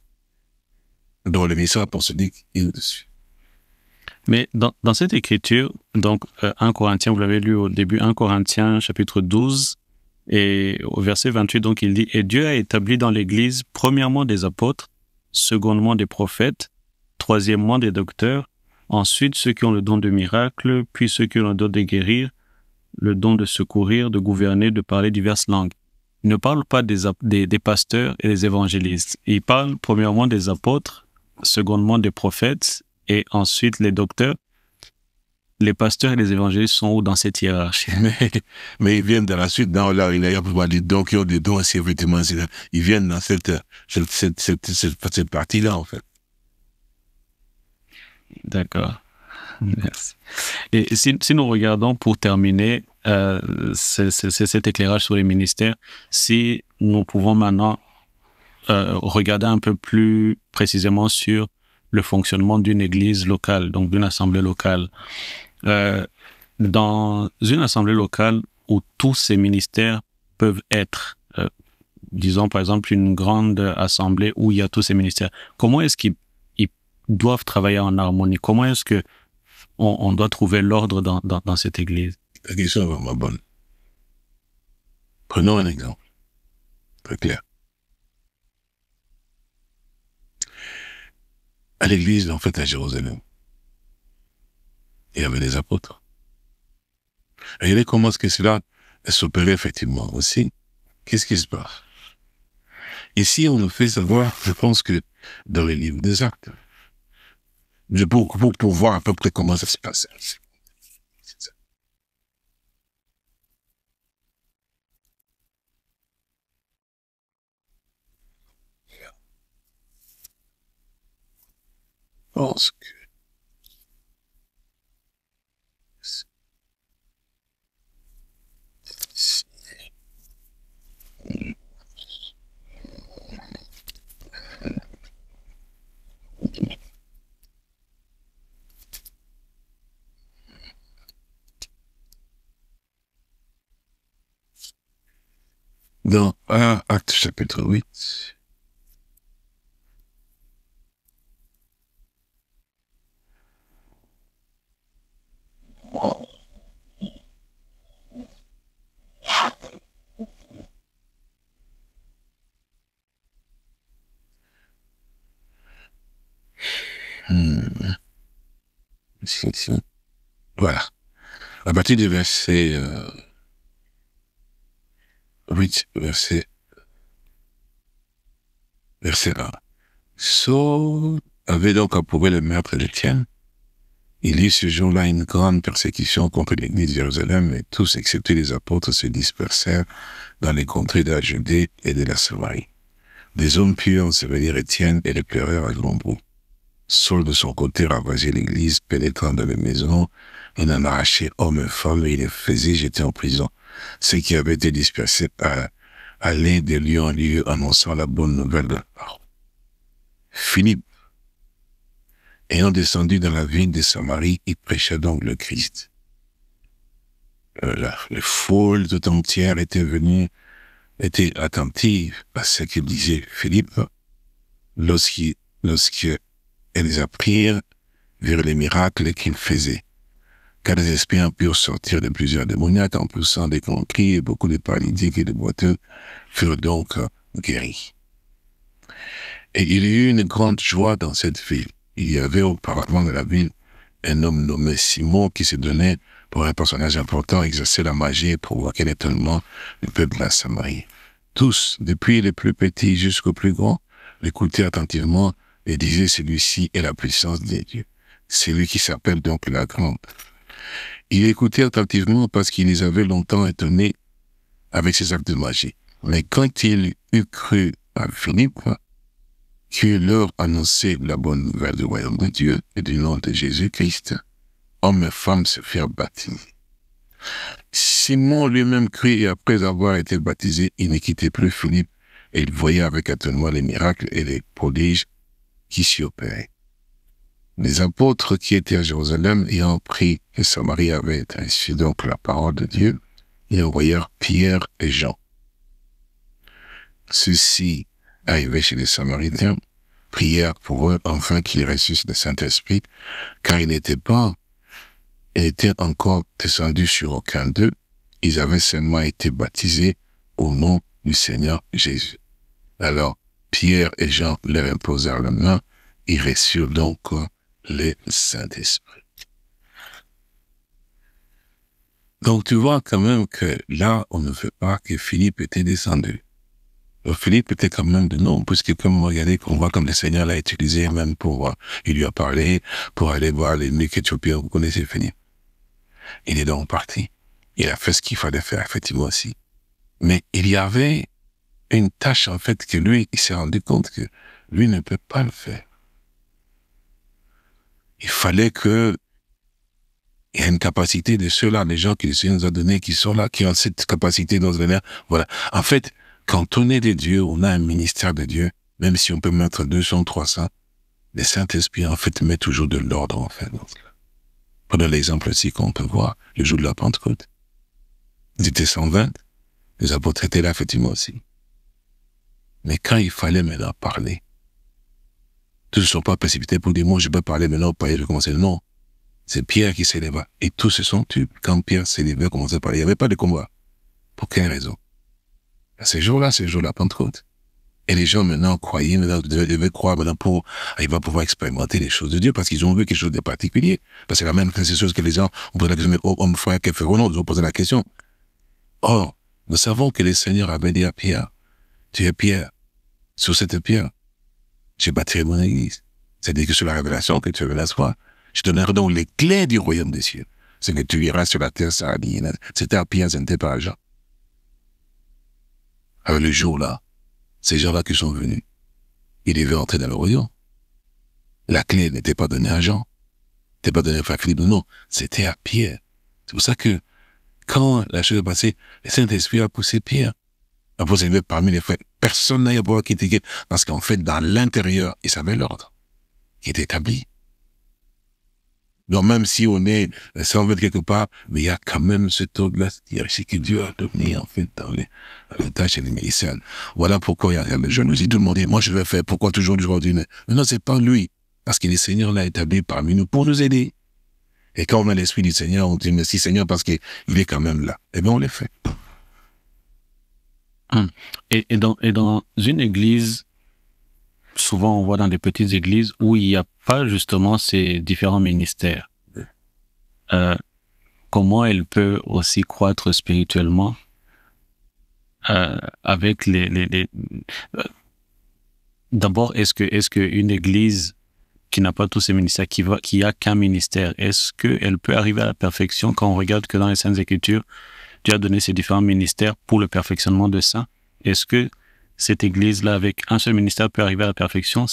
Donc, le mystère apostolique est au-dessus. Mais dans cette écriture, donc 1 Corinthiens, vous l'avez lu au début, 1 Corinthiens chapitre 12, et au verset 28, donc il dit « Et Dieu a établi dans l'Église premièrement des apôtres, secondement des prophètes, troisièmement des docteurs, ensuite ceux qui ont le don de miracle, puis ceux qui ont le don de guérir, le don de secourir, de gouverner, de parler diverses langues. » Il ne parle pas des pasteurs et des évangélistes. Il parle premièrement des apôtres, secondement des prophètes, et ensuite les docteurs. Les pasteurs et les évangélistes sont où dans cette hiérarchie? Mais ils viennent dans la suite, dans là, il y a des dons qui ont des dons assez effectivement. Ils viennent dans cette partie-là, en fait. D'accord. Merci. Et si nous regardons, pour terminer, cet éclairage sur les ministères, si nous pouvons maintenant regarder un peu plus précisément sur le fonctionnement d'une église locale, donc d'une assemblée locale. Dans une assemblée locale où tous ces ministères peuvent être, disons par exemple une grande assemblée où il y a tous ces ministères, comment est-ce qu'ils doivent travailler en harmonie? Comment est-ce que on doit trouver l'ordre dans cette église? La question est vraiment bonne. Prenons un exemple très clair. À l'église, en fait, à Jérusalem, il y avait des apôtres. Et regardez comment est-ce que cela s'opérait effectivement aussi. Qu'est-ce qui se passe? Ici, on nous fait savoir, je pense que dans les livres des Actes, pour voir à peu près comment ça se passe. pense que dans 1 Acte chapitre 8, voilà. À partir du verset 8, verset 1. Saul avait donc approuvé le meurtre d'Étienne. Il y eut ce jour-là une grande persécution contre l'église de Jérusalem, et tous, excepté les apôtres, se dispersèrent dans les contrées de la Judée et de la Samarie. Des hommes purs ensevelirent Étienne et le pleurèrent à grand bruit. Saul, de son côté, ravageait l'église, pénétrant dans les maisons, il en arrachait hommes et femmes, et il les faisait jeter en prison. Ceux qui avaient été dispersés allaient de lieu en lieu, annonçant la bonne nouvelle de la parole. Philippe, ayant descendu dans la ville de Samarie, il prêcha donc le Christ. La foule tout entière était attentive à ce que disait Philippe lorsqu'elles apprirent, virent les miracles qu'il faisait. Car les esprits impurs sortirent de plusieurs démoniaques en poussant des grands cris, et beaucoup de paralytiques et de boiteux furent donc guéris. Et il y eut une grande joie dans cette ville. Il y avait auparavant dans la ville un homme nommé Simon qui se donnait pour un personnage important, exerçait la magie et provoquait l'étonnement du peuple de la Samarie. Tous, depuis les plus petits jusqu'aux plus grands, l'écoutaient attentivement et disaient: celui-ci est la puissance des dieux. C'est lui qui s'appelle donc la Grande. Il écoutait attentivement parce qu'il les avait longtemps étonnés avec ses actes de magie. Mais quand il eut cru à Philippe, qui leur annonçait la bonne nouvelle du royaume de Dieu et du nom de Jésus-Christ, hommes et femmes se firent baptiser. Simon lui-même crut, et après avoir été baptisé, il ne quittait plus Philippe, et il voyait avec étonnement les miracles et les prodiges qui s'y opéraient. Les apôtres qui étaient à Jérusalem, ayant appris que Samarie avait reçu donc la parole de Dieu, ils envoyèrent Pierre et Jean. Ceux-ci, arrivés chez les Samaritains, prièrent pour eux afin qu'ils reçussent le Saint-Esprit, car ils n'étaient encore descendus sur aucun d'eux, ils avaient seulement été baptisés au nom du Seigneur Jésus. Alors, Pierre et Jean leur imposèrent la main, ils reçurent donc le Saint-Esprit. Donc tu vois quand même que là, on ne veut pas que Philippe était descendu. Donc, Philippe était quand même de nom, puisque comme regardez, qu'on voit comme le Seigneur l'a utilisé même pour, il lui a parlé, pour aller voir les nuques éthiopiens, vous connaissez Philippe. Il est donc parti. Il a fait ce qu'il fallait faire, effectivement aussi. Mais il y avait une tâche, en fait, que lui, il s'est rendu compte que lui ne peut pas le faire. Il fallait que il y ait une capacité de ceux-là, les gens que le Seigneur nous a donnés, qui sont là, qui ont cette capacité dans ce voilà. En fait, quand on est de Dieu, on a un ministère de Dieu, même si on peut mettre 200, 300, le Saint-Esprit, en fait, met toujours de l'ordre, en fait. Prenons l'exemple aussi qu'on peut voir, le jour de la Pentecôte. Ils étaient 120, les apôtres étaient là, effectivement, aussi. Mais quand il fallait maintenant parler, tous ne sont pas précipités pour dire, moi, je peux parler maintenant, je vais commencer. Non. C'est Pierre qui s'éleva. Et tous se sont tus. Quand Pierre s'élevait, commençait à parler. Il n'y avait pas de combat. Pour quelle raison? Ces jours-là, c'est le jour de la Pentecôte. Et les gens maintenant croyaient, maintenant, devaient croire maintenant il va pouvoir expérimenter les choses de Dieu parce qu'ils ont vu quelque chose de particulier. Parce que c'est la même chose que les gens ont posé la question, mais homme frère, que ferons-nous? Ils ont posé la question. Or, nous savons que le Seigneur avait dit à Pierre, tu es Pierre. Sur cette pierre, j'ai bâti mon église. C'est-à-dire que sur la révélation que tu veux soir, je donnerai donc les clés du royaume des cieux. Ce que tu verras sur la terre, ça a dit. C'était à Pierre, ce n'était pas à Jean. Alors le jour-là, ces gens-là qui sont venus, ils devaient entrer dans le royaume. La clé n'était pas donnée à Jean, n'était pas donnée à Frère Philippe, non, c'était à Pierre. C'est pour ça que, quand la chose est passée, le Saint-Esprit a poussé Pierre. A poussé parmi les frères. Personne n'a eu à pouvoir quitter, parce qu'en fait, dans l'intérieur, il savait l'ordre qui est établi. Donc, même si on est sans veut quelque part, mais il y a quand même cet ordre-là, c'est que Dieu a donné, en fait, dans les tâches et les ministères. Voilà pourquoi il y a les jeunes aussi, tout le monde dit, moi je vais faire, pourquoi toujours aujourd'hui? Mais non, c'est pas lui. Parce que le Seigneur l'a établi parmi nous pour nous aider. Et quand on a l'Esprit du Seigneur, on dit merci Seigneur parce qu'il est quand même là. Eh bien, on le fait. Et dans une église, souvent on voit dans des petites églises où il n'y a pas justement ces différents ministères. Comment elle peut aussi croître spirituellement avec D'abord, est-ce que une église qui n'a pas tous ces ministères, qui a qu'un ministère, est-ce qu'elle peut arriver à la perfection quand on regarde que dans les Saintes Écritures, Dieu a donné ces différents ministères pour le perfectionnement de saints? Est-ce que cette église-là, avec un seul ministère, peut arriver à la perfection?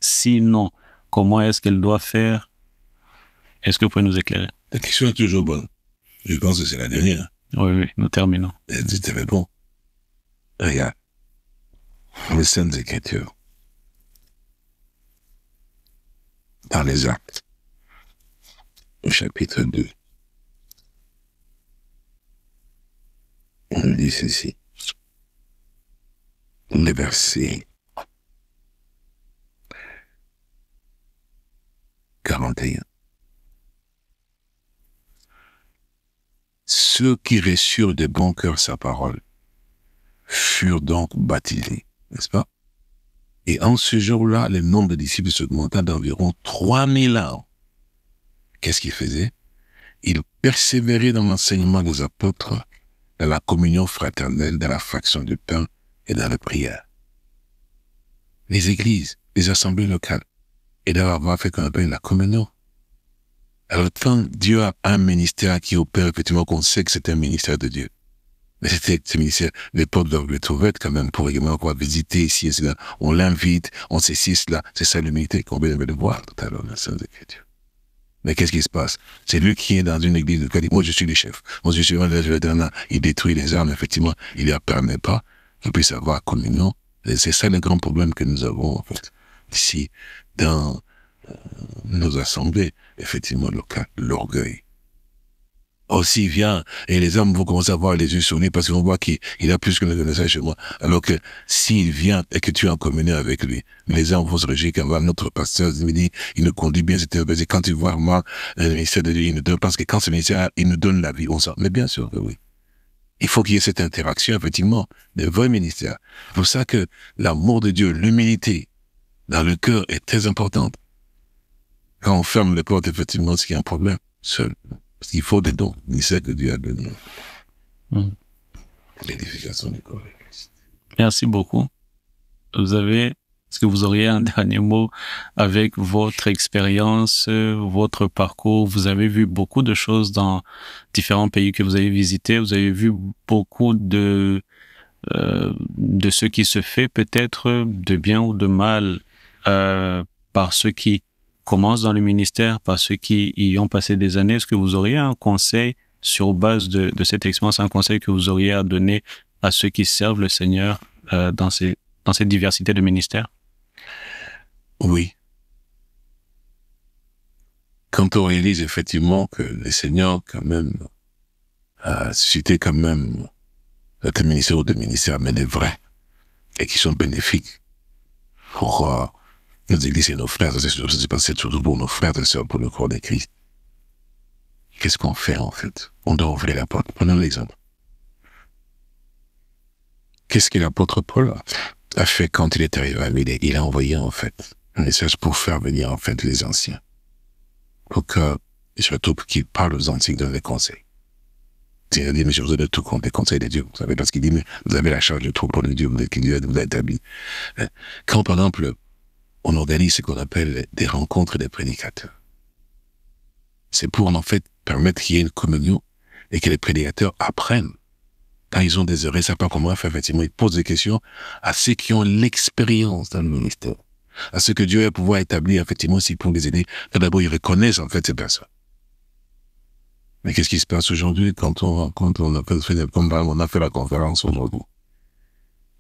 Sinon, comment est-ce qu'elle doit faire? Est-ce que vous pouvez nous éclairer? La question est toujours bonne. Je pense que c'est la dernière. Oui, nous terminons. C'était bon. Regarde. Les Saintes Écritures. Dans les Actes. Au chapitre 2. On dit ceci. Le verset 41. Ceux qui reçurent de bon cœur sa parole furent donc baptisés, n'est-ce pas? Et en ce jour-là, le nombre de disciples s'augmenta d'environ 3000 ans. Qu'est-ce qu'ils faisaient? Ils persévéraient dans l'enseignement des apôtres, dans la communion fraternelle, dans la fraction du pain et dans la prière. Les églises, les assemblées locales, et d'avoir fait qu'on appelle la communion. Alors quand Dieu a un ministère qui opère, effectivement, qu'on sait que c'est un ministère de Dieu. Mais c'était ce ministère, les portes doivent être ouvertes quand même pour régulièrement pouvoir visiter ici et là. On l'invite, on sait si cela. C'est ça l'humilité qu'on vient de voir tout à l'heure dans la Sainte Écriture. Mais qu'est-ce qui se passe? C'est lui qui est dans une église de dit, moi je suis le chef. Moi je suis le il détruit les armes, effectivement. Il ne permet pas qu'il puisse avoir communion. Et c'est ça le grand problème que nous avons, en fait, ici, dans nos assemblées, effectivement, locales, l'orgueil. Aussi vient, et les hommes vont commencer à voir les yeux sur lui parce qu'on voit qu'il a plus que le connaissance chez moi. Alors que s'il vient et que tu es en communion avec lui, les hommes vont se réjouir quand même notre pasteur, il me dit, il nous conduit bien, c'était quand il voit moi, le ministère de Dieu, il nous donne, parce que quand ce ministère, il nous donne la vie, on sent. Mais bien sûr que oui. Il faut qu'il y ait cette interaction, effectivement, de vrai ministère. C'est pour ça que l'amour de Dieu, l'humilité dans le cœur est très importante. Quand on ferme les portes, effectivement, c'est qu'il y a un problème seul. Parce qu'il faut des dons. Il sait que Dieu a donné. L'édification du corps de Christ. Merci beaucoup. Est-ce que vous auriez un dernier mot avec votre expérience, votre parcours? Vous avez vu beaucoup de choses dans différents pays que vous avez visités. Vous avez vu beaucoup de ce qui se fait peut-être de bien ou de mal par ceux qui commencent dans le ministère, par ceux qui y ont passé des années. Est-ce que vous auriez un conseil sur base de cette expérience, un conseil que vous auriez à donner à ceux qui servent le Seigneur dans cette diversité de ministères? Oui. Quand on réalise effectivement que le Seigneur quand même a suscité quand même des ministères ou des ministères, mais des vrais, et qui sont bénéfiques pour nos églises et nos frères, c'est surtout pour nos frères et sœurs, pour le corps de Christ. Qu'est-ce qu'on fait en fait? On doit ouvrir la porte. Prenons l'exemple. Qu'est-ce que l'apôtre Paul a fait quand il est arrivé à Milet? Il a envoyé en fait un message pour faire venir en fait les anciens. Pour que, et surtout pour qu'ils parlent aux anciens, donnent des conseils. Il a dit, mais je vous ai de tout compte les conseils de Dieu. Vous savez, parce qu'il dit, mais vous avez la charge de tout pour le Dieu, que Dieu vous a établi. Quand par exemple, on organise ce qu'on appelle des rencontres des prédicateurs. C'est pour en fait permettre qu'il y ait une communion et que les prédicateurs apprennent. Quand ils ont des erreurs, ils savent pas comment faire, effectivement, ils posent des questions à ceux qui ont l'expérience dans le ministère. à ce que Dieu va pouvoir établir, effectivement, aussi pour les aider. D'abord, ils reconnaissent, en fait, ces personnes. Mais qu'est-ce qui se passe aujourd'hui quand on a fait la conférence aujourd'hui?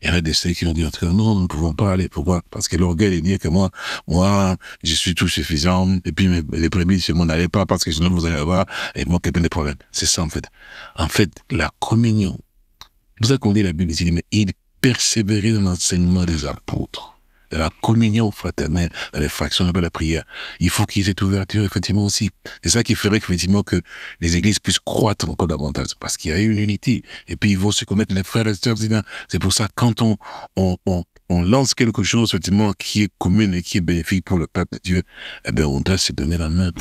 Il y en a des qui ont dit, non, nous ne pouvons pas aller. Pourquoi? Parce que l'orgueil est dire que moi, je suis tout suffisant, et puis les prémices, je m'en allais pas parce que sinon vous allez avoir, et moi, quelqu'un des problèmes. C'est ça, en fait. En fait, la communion. C'est pour ça qu'on dit la Bible ici, mais il persévérait dans l'enseignement des apôtres, de la communion fraternelle, dans les fractions de la prière. Il faut qu'il y ait cette ouverture, effectivement, aussi. C'est ça qui ferait effectivement que les églises puissent croître encore davantage, parce qu'il y a une unité. Et puis, ils vont se connaître les frères et sœurs. C'est pour ça, quand on lance quelque chose, effectivement, qui est commun et qui est bénéfique pour le peuple de Dieu, eh bien, on doit se donner la main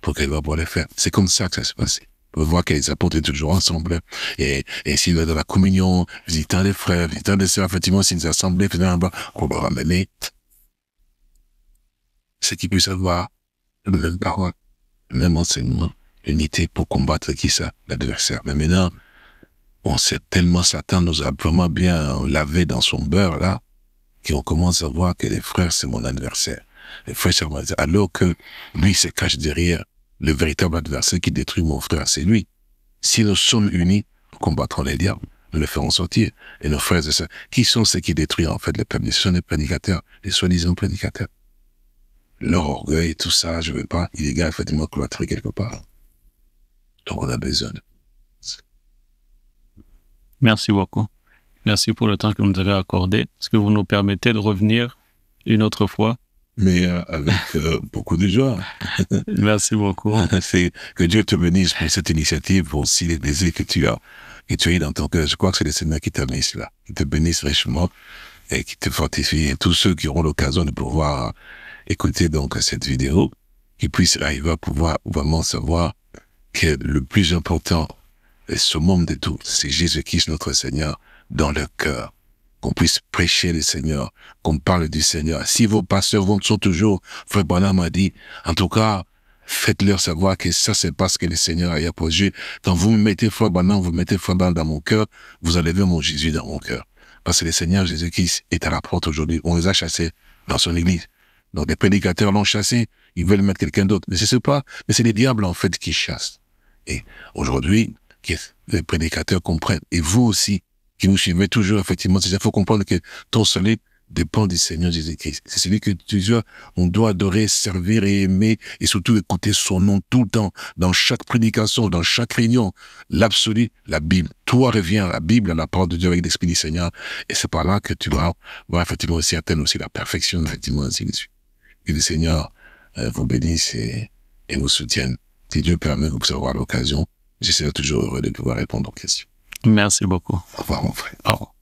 pour qu'elle va pouvoir le faire. C'est comme ça que ça se passe. On voit que les apôtres étaient toujours ensemble. Et s'ils va dans la communion, visitant les frères, visitant les sœurs, effectivement, s'ils nous assemblaient, finalement, on va ramener ce qu'ils puissent avoir, la même parole, le même enseignement, l'unité pour combattre qui ça? L'adversaire. Mais maintenant, on sait tellement Satan nous a vraiment bien lavé dans son beurre, là, qu'on commence à voir que les frères, c'est mon adversaire. Les frères, c'est mon adversaire. Alors que lui se cache derrière le véritable adversaire qui détruit mon frère, c'est lui. Si nous sommes unis, nous combattrons les diables, nous les ferons sortir. Et nos frères et sœurs, qui sont ceux qui détruisent en fait le peuple? Ce sont les prédicateurs, les soi-disant prédicateurs. Leur orgueil, tout ça, je veux pas, il est gars, effectivement, cloîtré quelque part. Donc on a besoin de... Merci beaucoup. Merci pour le temps que vous nous avez accordé. Est-ce que vous nous permettez de revenir une autre fois? Mais avec beaucoup de joie. Merci beaucoup. C'est que Dieu te bénisse pour cette initiative, pour aussi les désirs que tu as eu dans ton cœur. Je crois que c'est le Seigneur qui t'a mis là, qui te bénisse richement et qui te fortifie. Et tous ceux qui auront l'occasion de pouvoir écouter donc cette vidéo, qui puissent arriver à pouvoir vraiment savoir que le plus important, et ce monde de tout, c'est Jésus-Christ notre Seigneur dans leur cœur. Qu'on puisse prêcher le Seigneur, qu'on parle du Seigneur. Si vos pasteurs sont toujours, Frère Branham m'a dit, en tout cas, faites-leur savoir que ça, c'est parce que le Seigneur a apposé. Quand vous me mettez Frère Branham, vous mettez Frère Branham dans mon cœur, vous enlevez mon Jésus dans mon cœur. Parce que le Seigneur Jésus-Christ est à la porte aujourd'hui. On les a chassés dans son église. Donc les prédicateurs l'ont chassé, ils veulent mettre quelqu'un d'autre. Mais c'est pas, mais c'est les diables en fait qui chassent. Et aujourd'hui, que les prédicateurs comprennent, et vous aussi, qui nous suivez toujours, effectivement, il faut comprendre que ton salut dépend du Seigneur Jésus-Christ. C'est celui que on doit adorer, servir et aimer, et surtout écouter son nom tout le temps, dans chaque prédication, dans chaque réunion. L'absolu, la Bible. Toi revient à la Bible, à la parole de Dieu avec l'Esprit du Seigneur, et c'est par là que tu vas voir effectivement aussi atteindre aussi la perfection, effectivement, ainsi de suite. Que le Seigneur vous bénisse et vous soutienne. Si Dieu permet, vous pourrez avoir l'occasion. Je serai toujours heureux de pouvoir répondre aux questions. Merci beaucoup. Au revoir, mon frère. Au revoir.